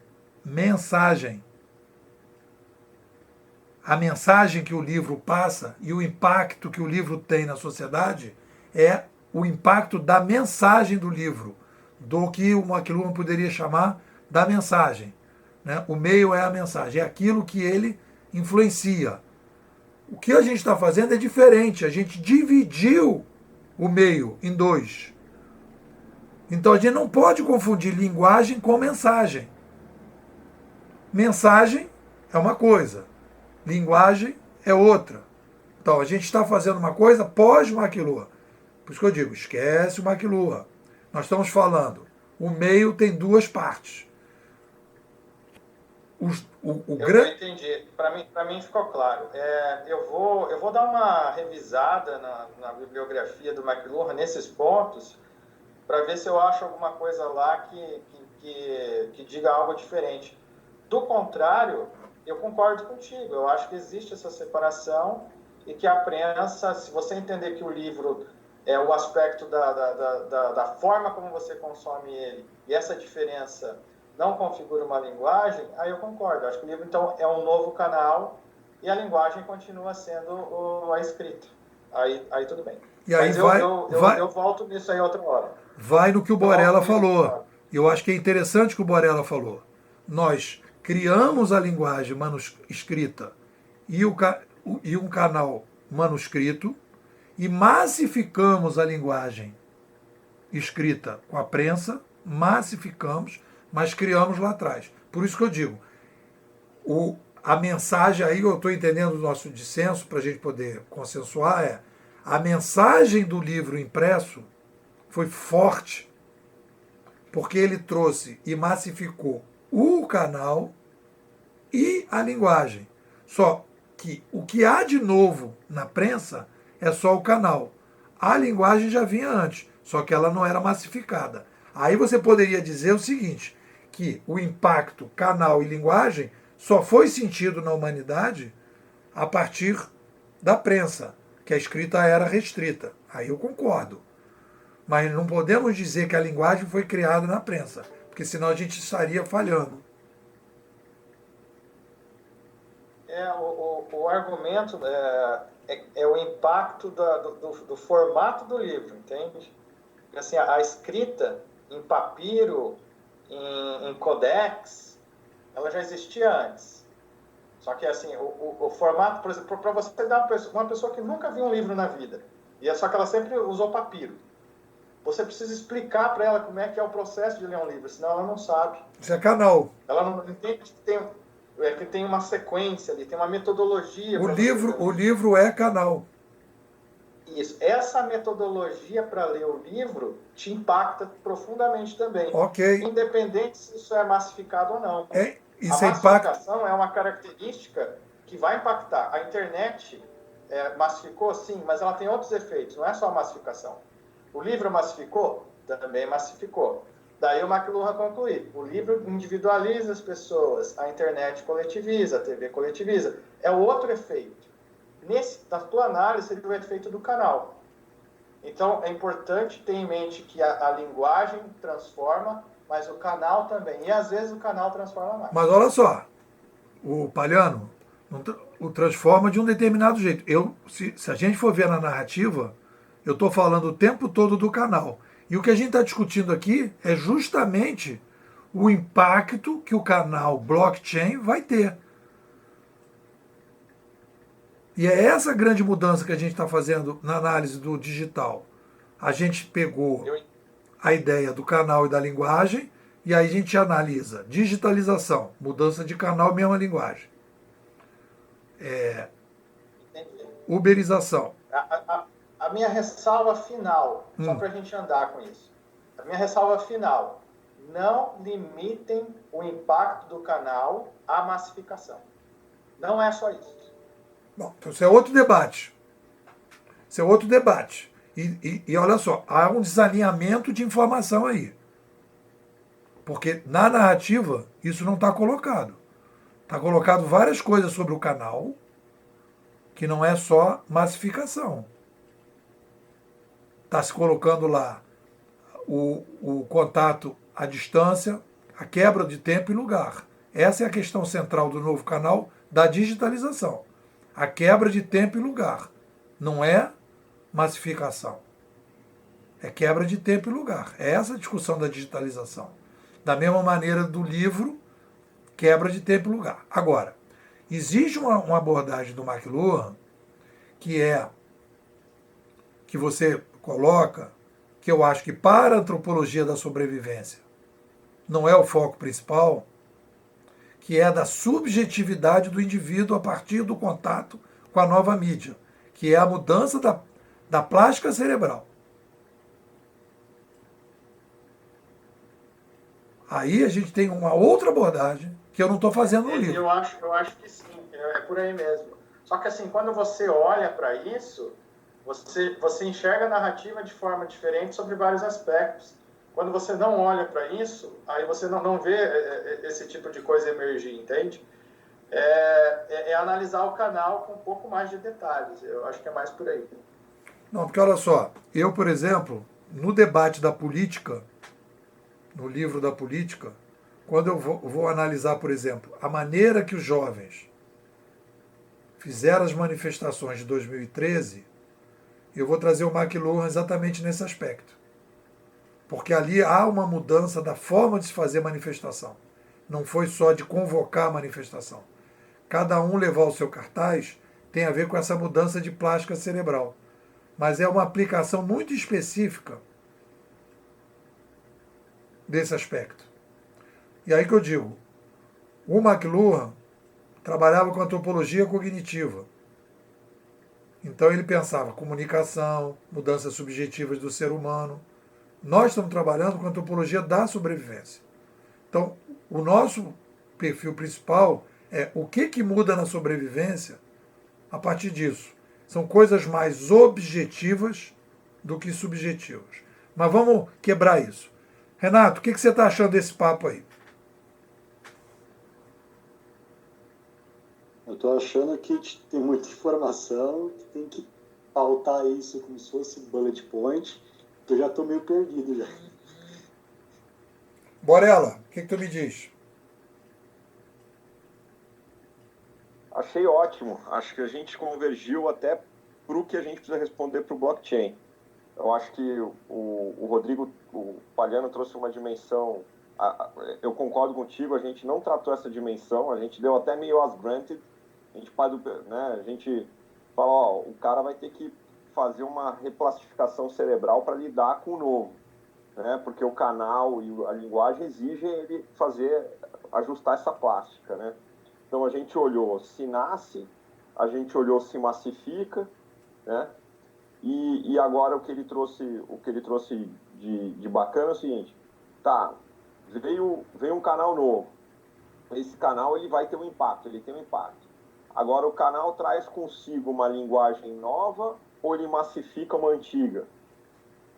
a mensagem que o livro passa e o impacto que o livro tem na sociedade é o impacto da mensagem do livro, do que o McLuhan poderia chamar da mensagem. Né? O meio é a mensagem, é aquilo que ele influencia. O que a gente está fazendo é diferente, a gente dividiu o meio em dois. Então a gente não pode confundir linguagem com mensagem. Mensagem é uma coisa, linguagem é outra. Então a gente está fazendo uma coisa pós-McLuhan. Por isso que eu digo, esquece o McLuhan. Nós estamos falando, o meio tem duas partes. Eu entendi. Para mim ficou claro. Eu vou dar uma revisada na bibliografia do McLuhan nesses pontos para ver se eu acho alguma coisa lá que diga algo diferente. Do contrário, eu concordo contigo. Eu acho que existe essa separação e que a prensa, se você entender que o livro é o aspecto da forma como você consome ele e essa diferença não configura uma linguagem, aí eu concordo. Acho que o livro, então, é um novo canal e a linguagem continua sendo a escrita. Aí tudo bem. E aí mas eu volto nisso aí outra hora. Vai no que o Borella falou. Eu acho que é interessante o que o Borella falou. Nós criamos a linguagem escrita e um canal manuscrito e massificamos a linguagem escrita com a prensa, massificamos, mas criamos lá atrás. Por isso que eu digo, a mensagem, aí eu estou entendendo o nosso dissenso, para a gente poder consensuar, a mensagem do livro impresso foi forte, porque ele trouxe e massificou o canal e a linguagem. Só que o que há de novo na prensa é só o canal. A linguagem já vinha antes, só que ela não era massificada. Aí você poderia dizer o seguinte, que o impacto canal e linguagem só foi sentido na humanidade a partir da prensa, que a escrita era restrita. Aí eu concordo. Mas não podemos dizer que a linguagem foi criada na prensa, porque senão a gente estaria falhando. O argumento é o impacto do formato do livro, entende? Assim, a escrita em papiro, em codex, ela já existia antes. Só que assim, o formato, por exemplo, para você dar uma pessoa que nunca viu um livro na vida, e só que ela sempre usou papiro, você precisa explicar para ela como é que é o processo de ler um livro, senão ela não sabe. Isso é canal. Ela não entende que tem uma sequência ali, tem uma metodologia. O livro é canal. Isso. Essa metodologia para ler o livro te impacta profundamente também. Ok. Independente se isso é massificado ou não. Isso a massificação é uma característica que vai impactar. A internet massificou, sim, mas ela tem outros efeitos, não é só a massificação. O livro massificou? Também massificou. Daí o McLuhan conclui, o livro individualiza as pessoas, a internet coletiviza, a TV coletiviza. É outro efeito. Na tua análise, seria o efeito do canal. Então, é importante ter em mente que a linguagem transforma, mas o canal também. E, às vezes, o canal transforma mais. Mas, olha só, o Palhano o transforma de um determinado jeito. Se a gente for ver na narrativa, eu estou falando o tempo todo do canal. E o que a gente está discutindo aqui é justamente o impacto que o canal blockchain vai ter. E é essa grande mudança que a gente está fazendo na análise do digital. A gente pegou a ideia do canal e da linguagem, e aí a gente analisa digitalização, mudança de canal, mesma linguagem. Uberização. A minha ressalva final, só para a gente andar com isso. A minha ressalva final, não limitem o impacto do canal à massificação. Não é só isso. Bom, então isso é outro debate. Isso é outro debate. E olha só, há um desalinhamento de informação aí. Porque na narrativa isso não está colocado. Está colocado várias coisas sobre o canal, que não é só massificação. Está se colocando lá o contato à distância, a quebra de tempo e lugar. Essa é a questão central do novo canal da digitalização. A quebra de tempo e lugar. Não é massificação. É quebra de tempo e lugar. É essa a discussão da digitalização. Da mesma maneira do livro, quebra de tempo e lugar. Agora, existe uma abordagem do McLuhan que você coloca, que eu acho que para a antropologia da sobrevivência não é o foco principal, que é da subjetividade do indivíduo a partir do contato com a nova mídia, que é a mudança da plástica cerebral. Aí a gente tem uma outra abordagem que eu não estou fazendo no livro. Eu acho que sim, é por aí mesmo. Só que assim, quando você olha para isso, você enxerga a narrativa de forma diferente sobre vários aspectos. Quando você não olha para isso, aí você não vê esse tipo de coisa emergir, entende? É analisar o canal com um pouco mais de detalhes. Eu acho que é mais por aí. Não, porque olha só, eu, por exemplo, no debate da política, no livro da política, quando eu vou analisar, por exemplo, a maneira que os jovens fizeram as manifestações de 2013, eu vou trazer o McLuhan exatamente nesse aspecto. Porque ali há uma mudança da forma de se fazer manifestação. Não foi só de convocar a manifestação. Cada um levar o seu cartaz tem a ver com essa mudança de plástica cerebral. Mas é uma aplicação muito específica desse aspecto. E aí que eu digo, o McLuhan trabalhava com antropologia cognitiva. Então ele pensava comunicação, mudanças subjetivas do ser humano. Nós estamos trabalhando com a antropologia da sobrevivência. Então, o nosso perfil principal é o que muda na sobrevivência a partir disso. São coisas mais objetivas do que subjetivas. Mas vamos quebrar isso. Renato, o que você está achando desse papo aí? Eu estou achando que tem muita informação, que tem que pautar isso como se fosse bullet point. Eu já estou meio perdido já. Borella, o que tu me diz? Achei ótimo. Acho que a gente convergiu até para o que a gente precisa responder para o blockchain. Eu acho que o Rodrigo, o Palhano, trouxe uma dimensão. Eu concordo contigo, a gente não tratou essa dimensão, a gente deu até meio as granted. A gente fala, ó, o cara vai ter que fazer uma replastificação cerebral para lidar com o novo, né? Porque o canal e a linguagem exigem ele ajustar essa plástica, né? Então a gente olhou se nasce, a gente olhou se massifica, né? E agora o que ele trouxe de bacana é o seguinte: tá, veio um canal novo. Esse canal ele vai ter um impacto, ele tem um impacto. Agora o canal traz consigo uma linguagem nova ou ele massifica uma antiga,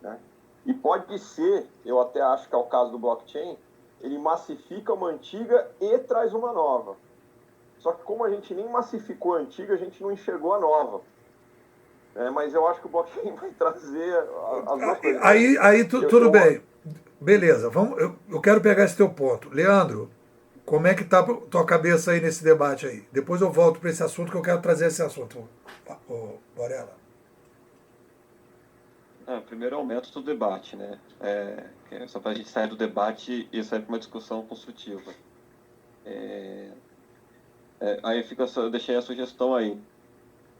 né? E pode ser, eu até acho que é o caso do blockchain, ele massifica uma antiga e traz uma nova. Só que como a gente nem massificou a antiga, a gente não enxergou a nova. Mas eu acho que o blockchain vai trazer as duas coisas. Aí tudo bem. Beleza, eu quero pegar esse teu ponto. Leandro, como é que está a tua cabeça aí nesse debate aí? Depois eu volto para esse assunto, que eu quero trazer esse assunto. Borella. Primeiro é o método do debate, né? Só para a gente sair do debate e sair para uma discussão construtiva. Aí eu deixei a sugestão aí.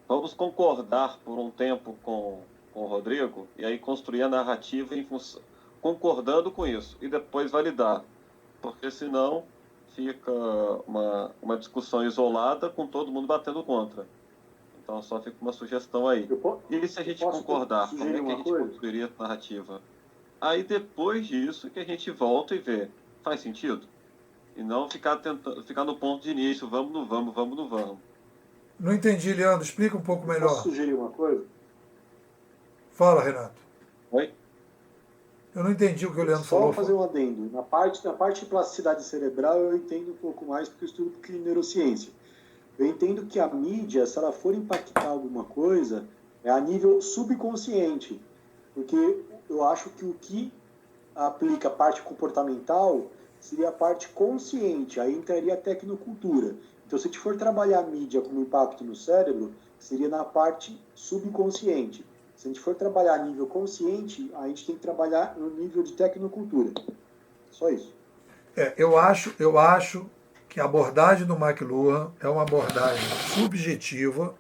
vamos concordar por um tempo com o Rodrigo e aí construir a narrativa em função, concordando com isso e depois validar, porque senão fica uma discussão isolada com todo mundo batendo contra. Então só fica uma sugestão aí. E se a gente concordar, como é que a gente construiria essa narrativa? Aí depois disso que a gente volta e vê, faz sentido? E não ficar no ponto de início, vamos, não vamos, vamos, não vamos. Não entendi, Leandro. Explica um pouco melhor. Posso sugerir uma coisa? Fala, Renato. Oi? Eu não entendi o que o Leandro falou. Só fazer um adendo. Na parte de plasticidade cerebral eu entendo um pouco mais porque eu estudo um pouquinho de neurociência. Eu entendo que a mídia, se ela for impactar alguma coisa, é a nível subconsciente. Porque eu acho que o que aplica a parte comportamental seria a parte consciente. Aí entraria a tecnocultura. Então, se a gente for trabalhar a mídia como impacto no cérebro, seria na parte subconsciente. Se a gente for trabalhar a nível consciente, a gente tem que trabalhar no nível de tecnocultura. Só isso. Eu acho que a abordagem do McLuhan é uma abordagem subjetiva,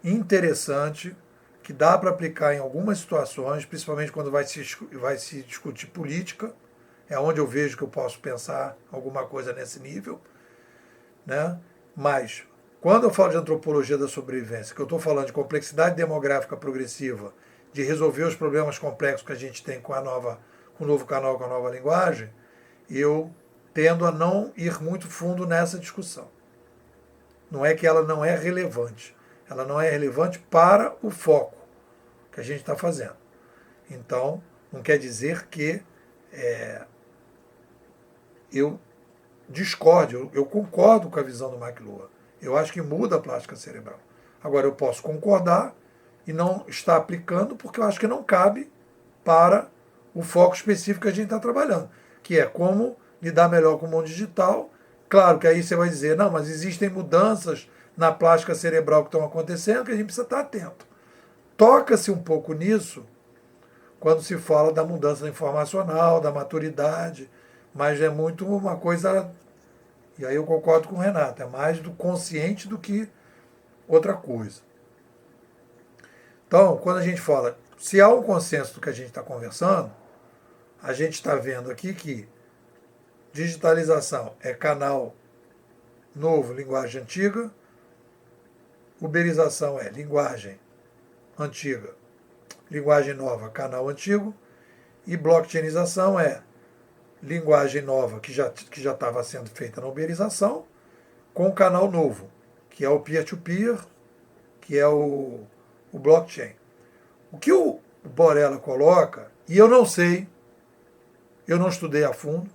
interessante, que dá para aplicar em algumas situações, principalmente quando vai se discutir política, é onde eu vejo que eu posso pensar alguma coisa nesse nível, né? Mas, quando eu falo de antropologia da sobrevivência, que eu estou falando de complexidade demográfica progressiva, de resolver os problemas complexos que a gente tem com o novo canal, com a nova linguagem, eu tendo a não ir muito fundo nessa discussão. Não é que ela não é relevante. Ela não é relevante para o foco que a gente está fazendo. Então, não quer dizer que eu discordo, eu concordo com a visão do McLuhan. Eu acho que muda a plástica cerebral. Agora, eu posso concordar e não estar aplicando porque eu acho que não cabe para o foco específico que a gente está trabalhando, que é como lidar melhor com o mundo digital. Claro que aí você vai dizer, não, mas existem mudanças na plástica cerebral que estão acontecendo que a gente precisa estar atento. Toca-se um pouco nisso quando se fala da mudança informacional, da maturidade, mas é muito uma coisa, e aí eu concordo com o Renato, é mais do consciente do que outra coisa. Então, quando a gente fala, se há um consenso do que a gente está conversando, a gente está vendo aqui que digitalização é canal novo, linguagem antiga, uberização é linguagem antiga, linguagem nova, canal antigo, e blockchainização é linguagem nova que já estava sendo feita na uberização, com canal novo, que é o peer-to-peer, que é o blockchain. O que o Borella coloca, e eu não sei, eu não estudei a fundo,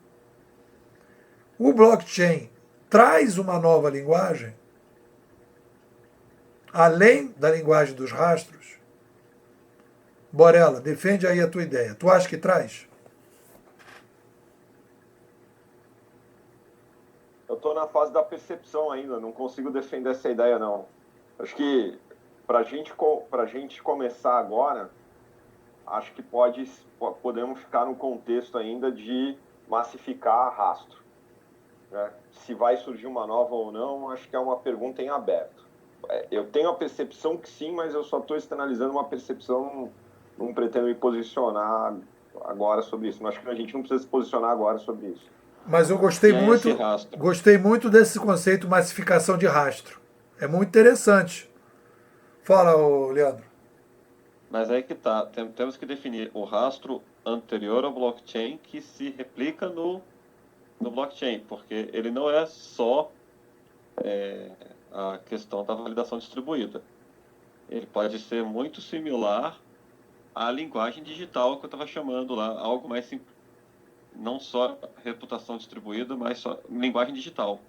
o blockchain traz uma nova linguagem, além da linguagem dos rastros. Borella, defende aí a tua ideia. Tu acha que traz? Eu estou na fase da percepção ainda, não consigo defender essa ideia, não. Acho que para a gente começar agora, acho que podemos ficar no contexto ainda de massificar rastro. Né? Se vai surgir uma nova ou não, acho que é uma pergunta em aberto. Eu tenho a percepção que sim, mas eu só estou externalizando uma percepção, não pretendo me posicionar agora sobre isso. Acho que a gente não precisa se posicionar agora sobre isso. Mas eu gostei muito desse conceito massificação de rastro. É muito interessante. Fala, Leandro. Mas aí que tá, temos que definir o rastro anterior ao blockchain que se replica no blockchain, porque ele não é só a questão da validação distribuída. Ele pode ser muito similar à linguagem digital que eu estava chamando lá, algo mais simples. Não só reputação distribuída, mas só linguagem digital,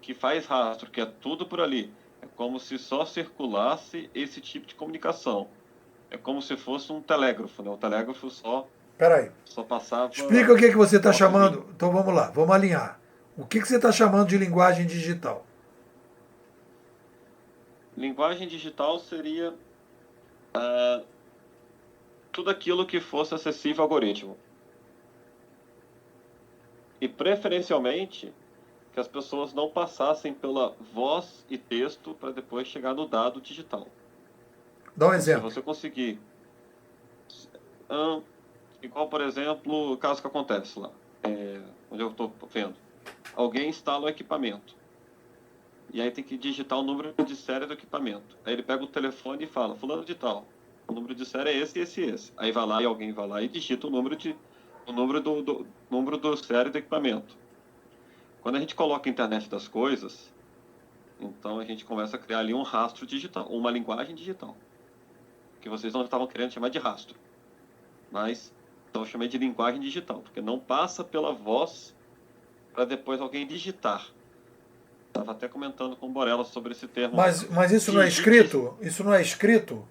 que faz rastro, que é tudo por ali. É como se só circulasse esse tipo de comunicação. É como se fosse um telégrafo, né? O telégrafo só passava... Explica o que você está chamando. Então vamos lá, vamos alinhar. O que você está chamando de linguagem digital? Linguagem digital seria tudo aquilo que fosse acessível ao algoritmo. E, preferencialmente, que as pessoas não passassem pela voz e texto para depois chegar no dado digital. Dá um Se exemplo. você conseguir, igual, por exemplo, o caso que acontece lá, onde eu estou vendo, alguém instala o equipamento, e aí tem que digitar o número de série do equipamento. Aí ele pega o telefone e fala, fulano de tal, o número de série é esse, esse e esse. Aí vai lá e alguém vai lá e digita o número do série do equipamento. Quando a gente coloca a internet das coisas, então a gente começa a criar ali um rastro digital, uma linguagem digital, que vocês não estavam querendo chamar de rastro, mas então eu chamei de linguagem digital, porque não passa pela voz para depois alguém digitar. Estava até comentando com o Borella sobre esse termo. Mas isso não é escrito? Isso não é escrito?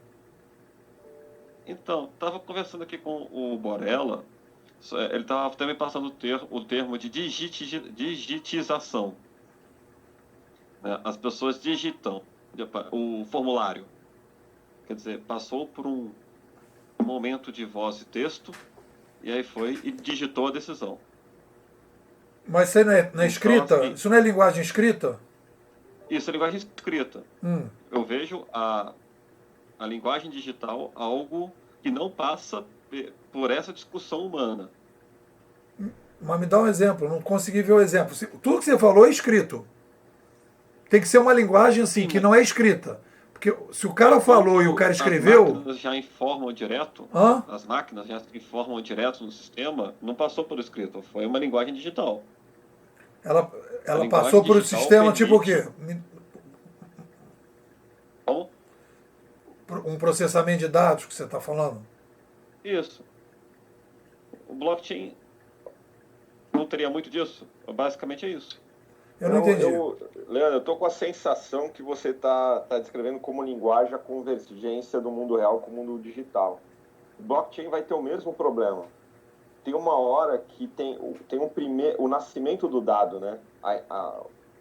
Então, estava conversando aqui com o Borella, ele estava também passando o termo de digitização. Né? As pessoas digitam o formulário. Quer dizer, passou por um momento de voz e texto, e aí foi e digitou a decisão. Mas isso não é Então, escrita? assim, Isso não é linguagem escrita? isso é linguagem escrita. Hum. Eu vejo a linguagem digital algo que não passa por essa discussão humana. Mas me dá um exemplo, não consegui ver o exemplo. Tudo que você falou é escrito. Tem que ser uma linguagem assim, Sim, que não é escrita. Porque se o cara falou e o cara As escreveu. máquinas já informam direto, Hã? as máquinas já informam direto no sistema, não passou por escrito, foi uma linguagem digital. Ela linguagem passou por um digital sistema tipo o quê? Então, Um processamento de dados que você está falando? isso. O blockchain não teria muito disso? Basicamente é isso. Eu não entendi. Leandro, eu estou com a sensação que você está descrevendo como linguagem a convergência do mundo real com o mundo digital. O blockchain vai ter o mesmo problema. Tem uma hora que tem o nascimento do dado, né?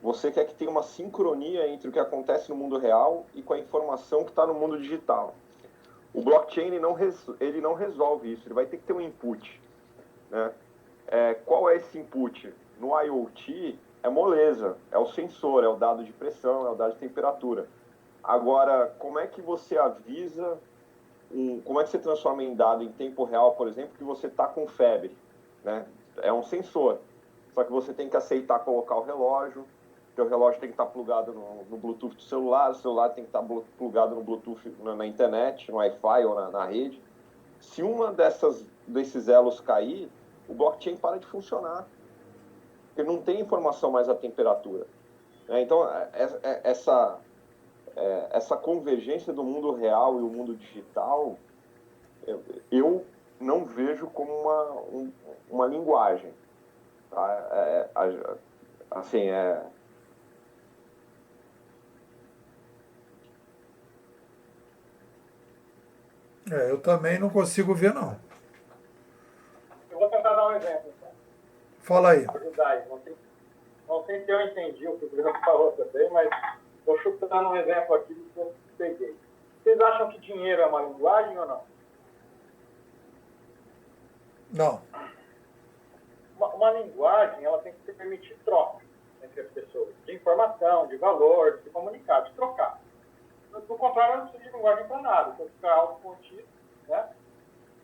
Você quer que tenha uma sincronia entre o que acontece no mundo real e com a informação que está no mundo digital. O blockchain ele não resolve isso, ele vai ter que ter um input, né? Qual é esse input? No IoT é moleza, é o sensor, é o dado de pressão, é o dado de temperatura. Agora, como é que você avisa, como é que você transforma em dado em tempo real, por exemplo, que você está com febre, né? É um sensor, só que você tem que aceitar colocar o relógio, o relógio tem que estar plugado no Bluetooth do celular, o celular tem que estar plugado no Bluetooth na internet, no Wi-Fi ou na rede. Se uma desses elos cair, o blockchain para de funcionar. Porque não tem informação mais da temperatura. Então, essa convergência do mundo real e o mundo digital, eu não vejo como uma linguagem. Tá? Eu também não consigo ver, não. Eu vou tentar dar um exemplo, então. Fala aí. Ajudar aí. Não sei se eu entendi o que o Bruno falou também, mas estou chutando um exemplo aqui do que eu peguei. Vocês acham que dinheiro é uma linguagem ou não? Não. Uma linguagem, ela tem que permitir troca entre as pessoas, de informação, de valor, de se comunicar, de trocar. Do contrário, não precisa de linguagem para nada, você fica autocontido, né?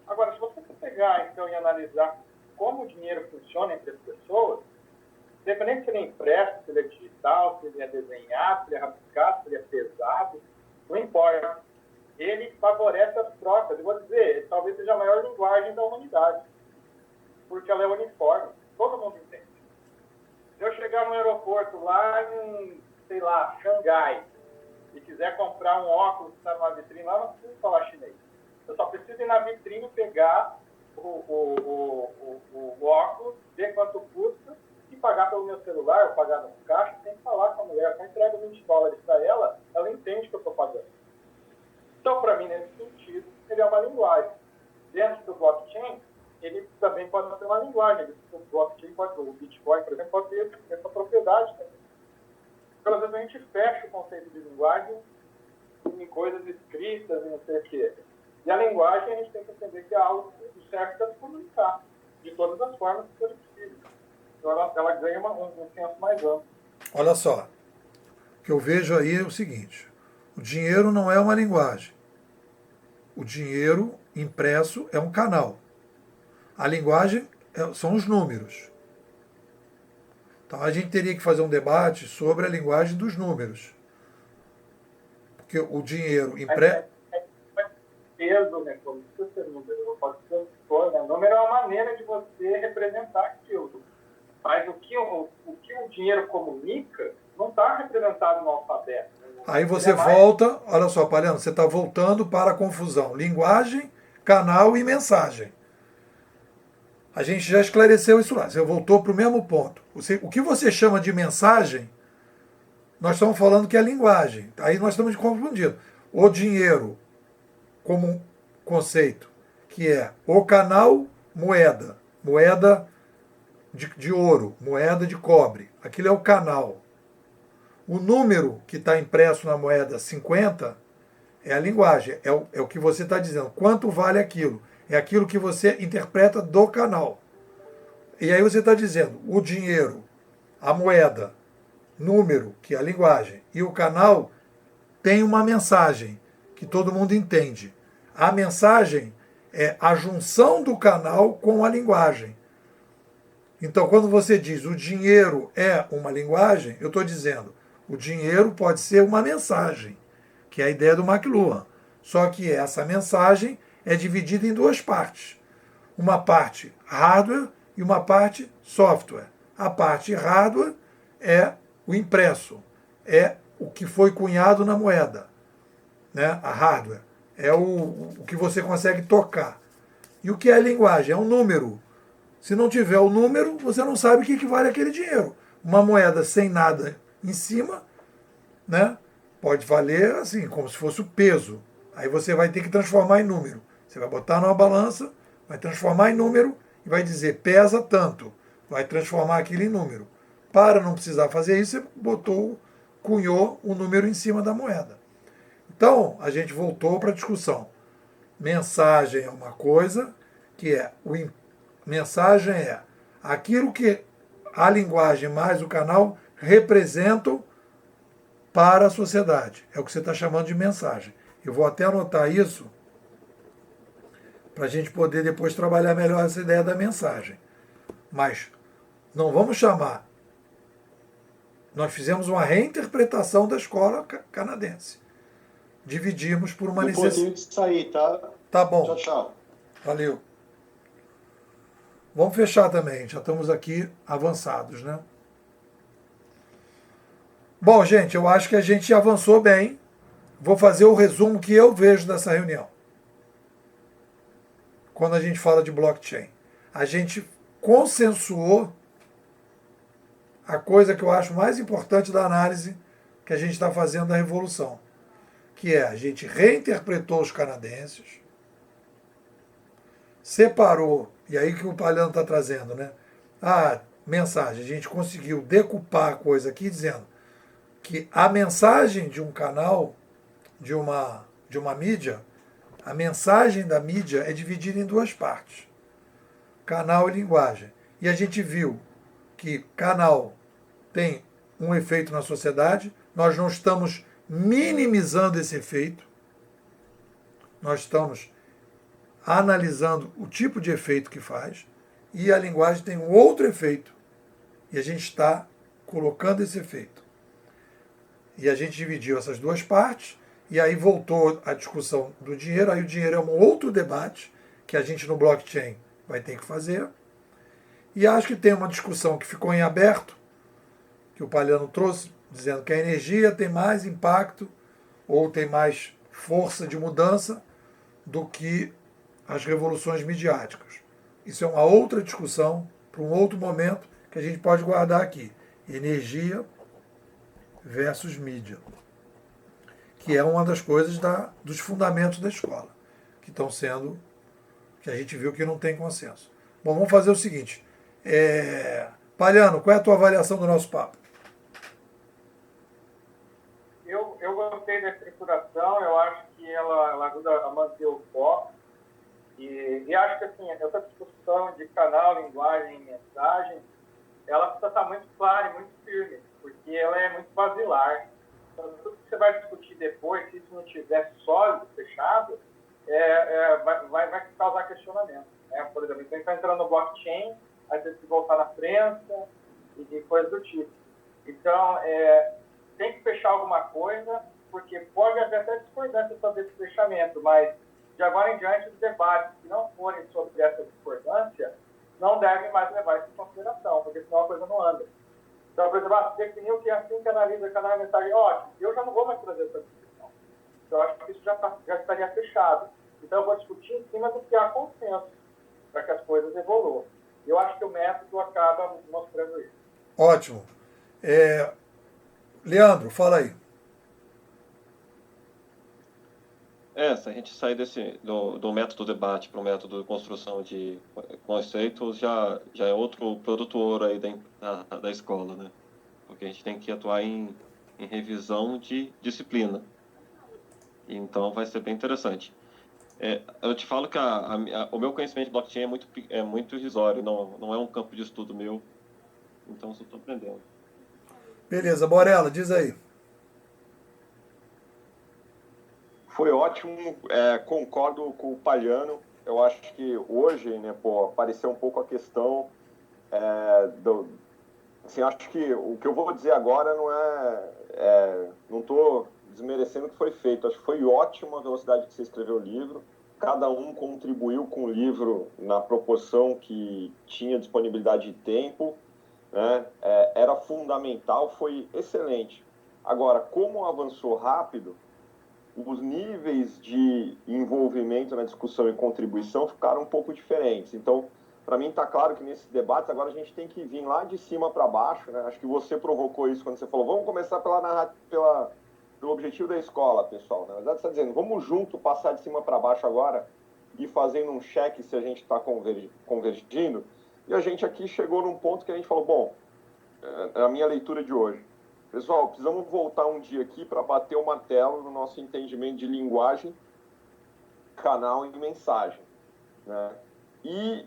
Agora, se você pegar, então, e analisar como o dinheiro funciona entre as pessoas, independente se ele é impresso, se ele é digital, se ele é desenhado, se ele é rabiscado, se ele é pesado, não importa. Ele favorece as trocas. Eu vou dizer, talvez seja a maior linguagem da humanidade, porque ela é uniforme, todo mundo entende. Se eu chegar no aeroporto lá em, sei lá, Xangai, e quiser comprar um óculos que está numa vitrine lá, não preciso falar chinês. Eu só preciso ir na vitrine, pegar o óculos, ver quanto custa e pagar pelo meu celular, ou pagar no caixa, sem falar com a mulher. Se eu entrego $20 para ela, ela entende que eu estou pagando. Então, para mim, nesse sentido, ele é uma linguagem. Dentro do blockchain, ele também pode ser uma linguagem. O blockchain o Bitcoin, por exemplo, pode ter essa propriedade também. Então, às vezes a gente fecha o conceito de linguagem em coisas escritas e não sei o quê. E a linguagem, a gente tem que entender que é algo que serve para se comunicar, de todas as formas que for possível. Então ela ganha um senso mais amplo. Olha só, o que eu vejo aí é o seguinte: o dinheiro não é uma linguagem. O dinheiro impresso é um canal. A linguagem são os números. Então a gente teria que fazer um debate sobre a linguagem dos números. Porque o dinheiro impresso. Peso, né? Como você número pode ser o que for, né? O número é uma maneira de você representar aquilo. Mas o que o dinheiro comunica não está representado no alfabeto. Aí você volta, olha só, Palhano, você está voltando para a confusão. Linguagem, canal e mensagem. A gente já esclareceu isso lá. Você voltou para o mesmo ponto. O que você chama de mensagem, nós estamos falando que é linguagem. Aí nós estamos confundindo. O dinheiro, como conceito, que é o canal, moeda. Moeda de ouro, moeda de cobre. Aquilo é o canal. O número que está impresso na moeda 50 é a linguagem, é o que você está dizendo. Quanto vale aquilo? É aquilo que você interpreta do canal. E aí você está dizendo, o dinheiro, a moeda, número, que é a linguagem, e o canal tem uma mensagem que todo mundo entende. A mensagem é a junção do canal com a linguagem. Então, quando você diz o dinheiro é uma linguagem, eu estou dizendo, o dinheiro pode ser uma mensagem, que é a ideia do McLuhan. Só que essa mensagem é dividida em duas partes. Uma parte hardware e uma parte software. A parte hardware é o impresso, é o que foi cunhado na moeda. Né? A hardware é o que você consegue tocar. E o que é a linguagem? É um número. Se não tiver o número, você não sabe o que vale aquele dinheiro. Uma moeda sem nada em cima, né, pode valer assim, como se fosse o peso. Aí você vai ter que transformar em número. Você vai botar numa balança, vai transformar em número e vai dizer pesa tanto. Vai transformar aquilo em número. Para não precisar fazer isso, você cunhou o número em cima da moeda. Então, a gente voltou para a discussão. Mensagem é uma coisa, que é mensagem é aquilo que a linguagem mais o canal representam para a sociedade. É o que você está chamando de mensagem. Eu vou até anotar isso para a gente poder depois trabalhar melhor essa ideia da mensagem. Mas não vamos chamar. Nós fizemos uma reinterpretação da escola canadense. Dividimos por uma necessidade. Um pouquinho de sair, tá? Tá bom. Tchau, tchau. Valeu. Vamos fechar também. Já estamos aqui avançados, né? Bom, gente, eu acho que a gente avançou bem. Vou fazer o resumo que eu vejo dessa reunião. Quando a gente fala de blockchain. A gente consensuou a coisa que eu acho mais importante da análise que a gente está fazendo da revolução. Que é, a gente reinterpretou os canadenses, separou, e aí que o Palhano está trazendo, né? A mensagem, a gente conseguiu decupar a coisa aqui dizendo que a mensagem de um canal, de uma mídia, a mensagem da mídia é dividida em duas partes, canal e linguagem. E a gente viu que canal tem um efeito na sociedade, nós não estamos minimizando esse efeito, nós estamos analisando o tipo de efeito que faz, e a linguagem tem um outro efeito, e a gente está colocando esse efeito. E a gente dividiu essas duas partes, e aí voltou a discussão do dinheiro, aí o dinheiro é um outro debate, que a gente no blockchain vai ter que fazer, e acho que tem uma discussão que ficou em aberto, que o Palhano trouxe, dizendo que a energia tem mais impacto ou tem mais força de mudança do que as revoluções midiáticas. Isso é uma outra discussão para um outro momento que a gente pode guardar aqui. Energia versus mídia, que é uma das coisas dos fundamentos da escola, que estão sendo, que a gente viu que não tem consenso. Bom, vamos fazer o seguinte. Palhano, qual é a tua avaliação do nosso papo? Eu gostei da estruturação, eu acho que ela ajuda a manter o foco. E acho que assim, essa discussão de canal, linguagem e mensagem, ela gente está entrando no blockchain, aí tem que voltar na prensa e coisas do tipo. Então, tem que fechar alguma coisa, porque pode haver até discordância sobre esse fechamento, mas de agora em diante, os debates que não forem sobre essa discordância não devem mais levar isso em consideração, porque senão a coisa não anda. Então, por exemplo, definiu que é assim que analisa cada mensagem, ótimo, eu já não vou mais trazer essa discussão. Então, eu acho que isso já estaria fechado. Então, eu vou discutir em cima do que há consenso, para que as coisas evoluam. Eu acho que o método acaba mostrando isso. Ótimo. Leandro, fala aí. Se a gente sair do método debate para o método de construção de conceitos, já é outro produto ouro aí da escola, né? Porque a gente tem que atuar em revisão de disciplina. Então, vai ser bem interessante. Eu te falo que o meu conhecimento de blockchain é muito irrisório, não é um campo de estudo meu, então eu só estou aprendendo. Beleza, Borella, diz aí. Foi ótimo, concordo com o Palhano. Eu acho que hoje, né, apareceu um pouco a questão assim, acho que o que eu vou dizer agora não estou desmerecendo o que foi feito. Acho que foi ótima a velocidade que você escreveu o livro. Cada um contribuiu com o livro na proporção que tinha disponibilidade de tempo, né? Era fundamental, foi excelente. Agora, como avançou rápido, os níveis de envolvimento na discussão e contribuição ficaram um pouco diferentes. Então, para mim está claro que nesses debates agora a gente tem que vir lá de cima para baixo, né? Acho que você provocou isso quando você falou, vamos começar pelo objetivo da escola, pessoal. Na verdade, você está dizendo, vamos junto passar de cima para baixo agora e fazendo um cheque se a gente está convergindo. E a gente aqui chegou num ponto que a gente falou, bom, a minha leitura de hoje, pessoal, precisamos voltar um dia aqui para bater o martelo no nosso entendimento de linguagem, canal e mensagem, né? E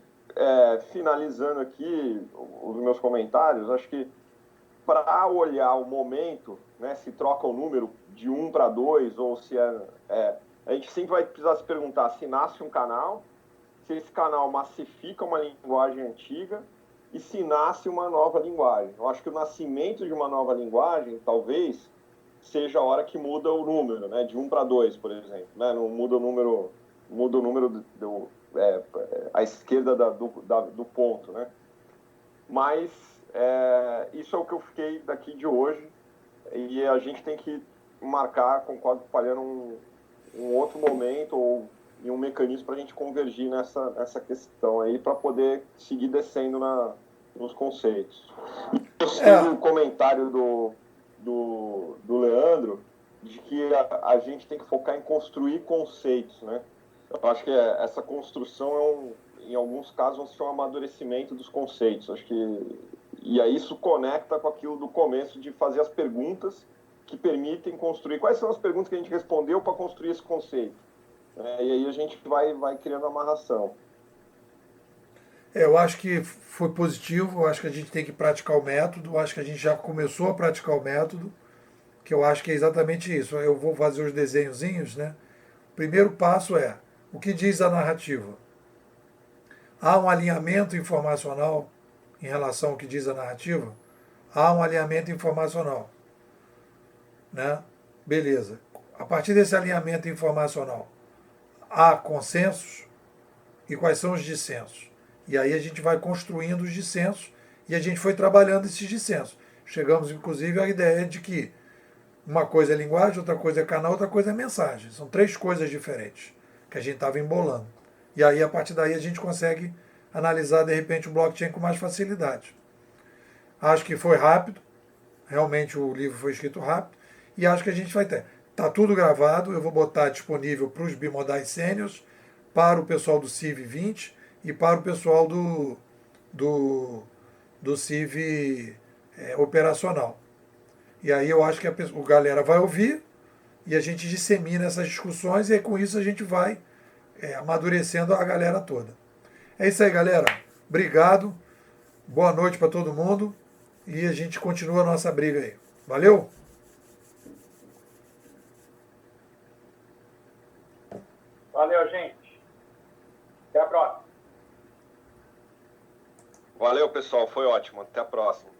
finalizando aqui os meus comentários, acho que para olhar o momento, né, se troca o número de 1 para 2 ou se a gente sempre vai precisar se perguntar se nasce um canal, se esse canal massifica uma linguagem antiga e se nasce uma nova linguagem. Eu acho que o nascimento de uma nova linguagem, talvez, seja a hora que muda o número, né, de 1 para 2, por exemplo. Né, não muda o número, à esquerda do ponto, né? Mas isso é o que eu fiquei daqui de hoje e a gente tem que marcar, concordo com o Palhano, um outro momento ou um mecanismo para a gente convergir nessa questão aí para poder seguir descendo nos conceitos. Eu sei o comentário do Leandro de que a gente tem que focar em construir conceitos, né? Eu acho que essa construção em alguns casos, vai ser um amadurecimento dos conceitos. Acho que e aí isso conecta com aquilo do começo de fazer as perguntas que permitem construir. Quais são as perguntas que a gente respondeu para construir esse conceito? E aí a gente vai criando amarração. Eu acho que foi positivo, eu acho que a gente tem que praticar o método, eu acho que a gente já começou a praticar o método, que eu acho que é exatamente isso. Eu vou fazer os desenhozinhos, né? O primeiro passo é, o que diz a narrativa? Há um alinhamento informacional em relação ao que diz a narrativa? Há um alinhamento informacional, né? Beleza. A partir desse alinhamento informacional, há consensos e quais são os dissensos? E aí a gente vai construindo os dissensos e a gente foi trabalhando esses dissensos. Chegamos, inclusive, à ideia de que uma coisa é linguagem, outra coisa é canal, outra coisa é mensagem. São 3 coisas diferentes que a gente estava embolando. E aí, a partir daí, a gente consegue analisar, de repente, o blockchain com mais facilidade. Acho que foi rápido, realmente o livro foi escrito rápido, e acho que a gente vai ter. Está tudo gravado, eu vou botar disponível para os bimodais sêniors, para o pessoal do CIV 20 e para o pessoal do CIV operacional. E aí eu acho que a galera vai ouvir e a gente dissemina essas discussões e aí, com isso a gente vai amadurecendo a galera toda. É isso aí, galera. Obrigado. Boa noite para todo mundo. E a gente continua a nossa briga aí. Valeu? Valeu, gente. Até a próxima. Valeu, pessoal. Foi ótimo. Até a próxima.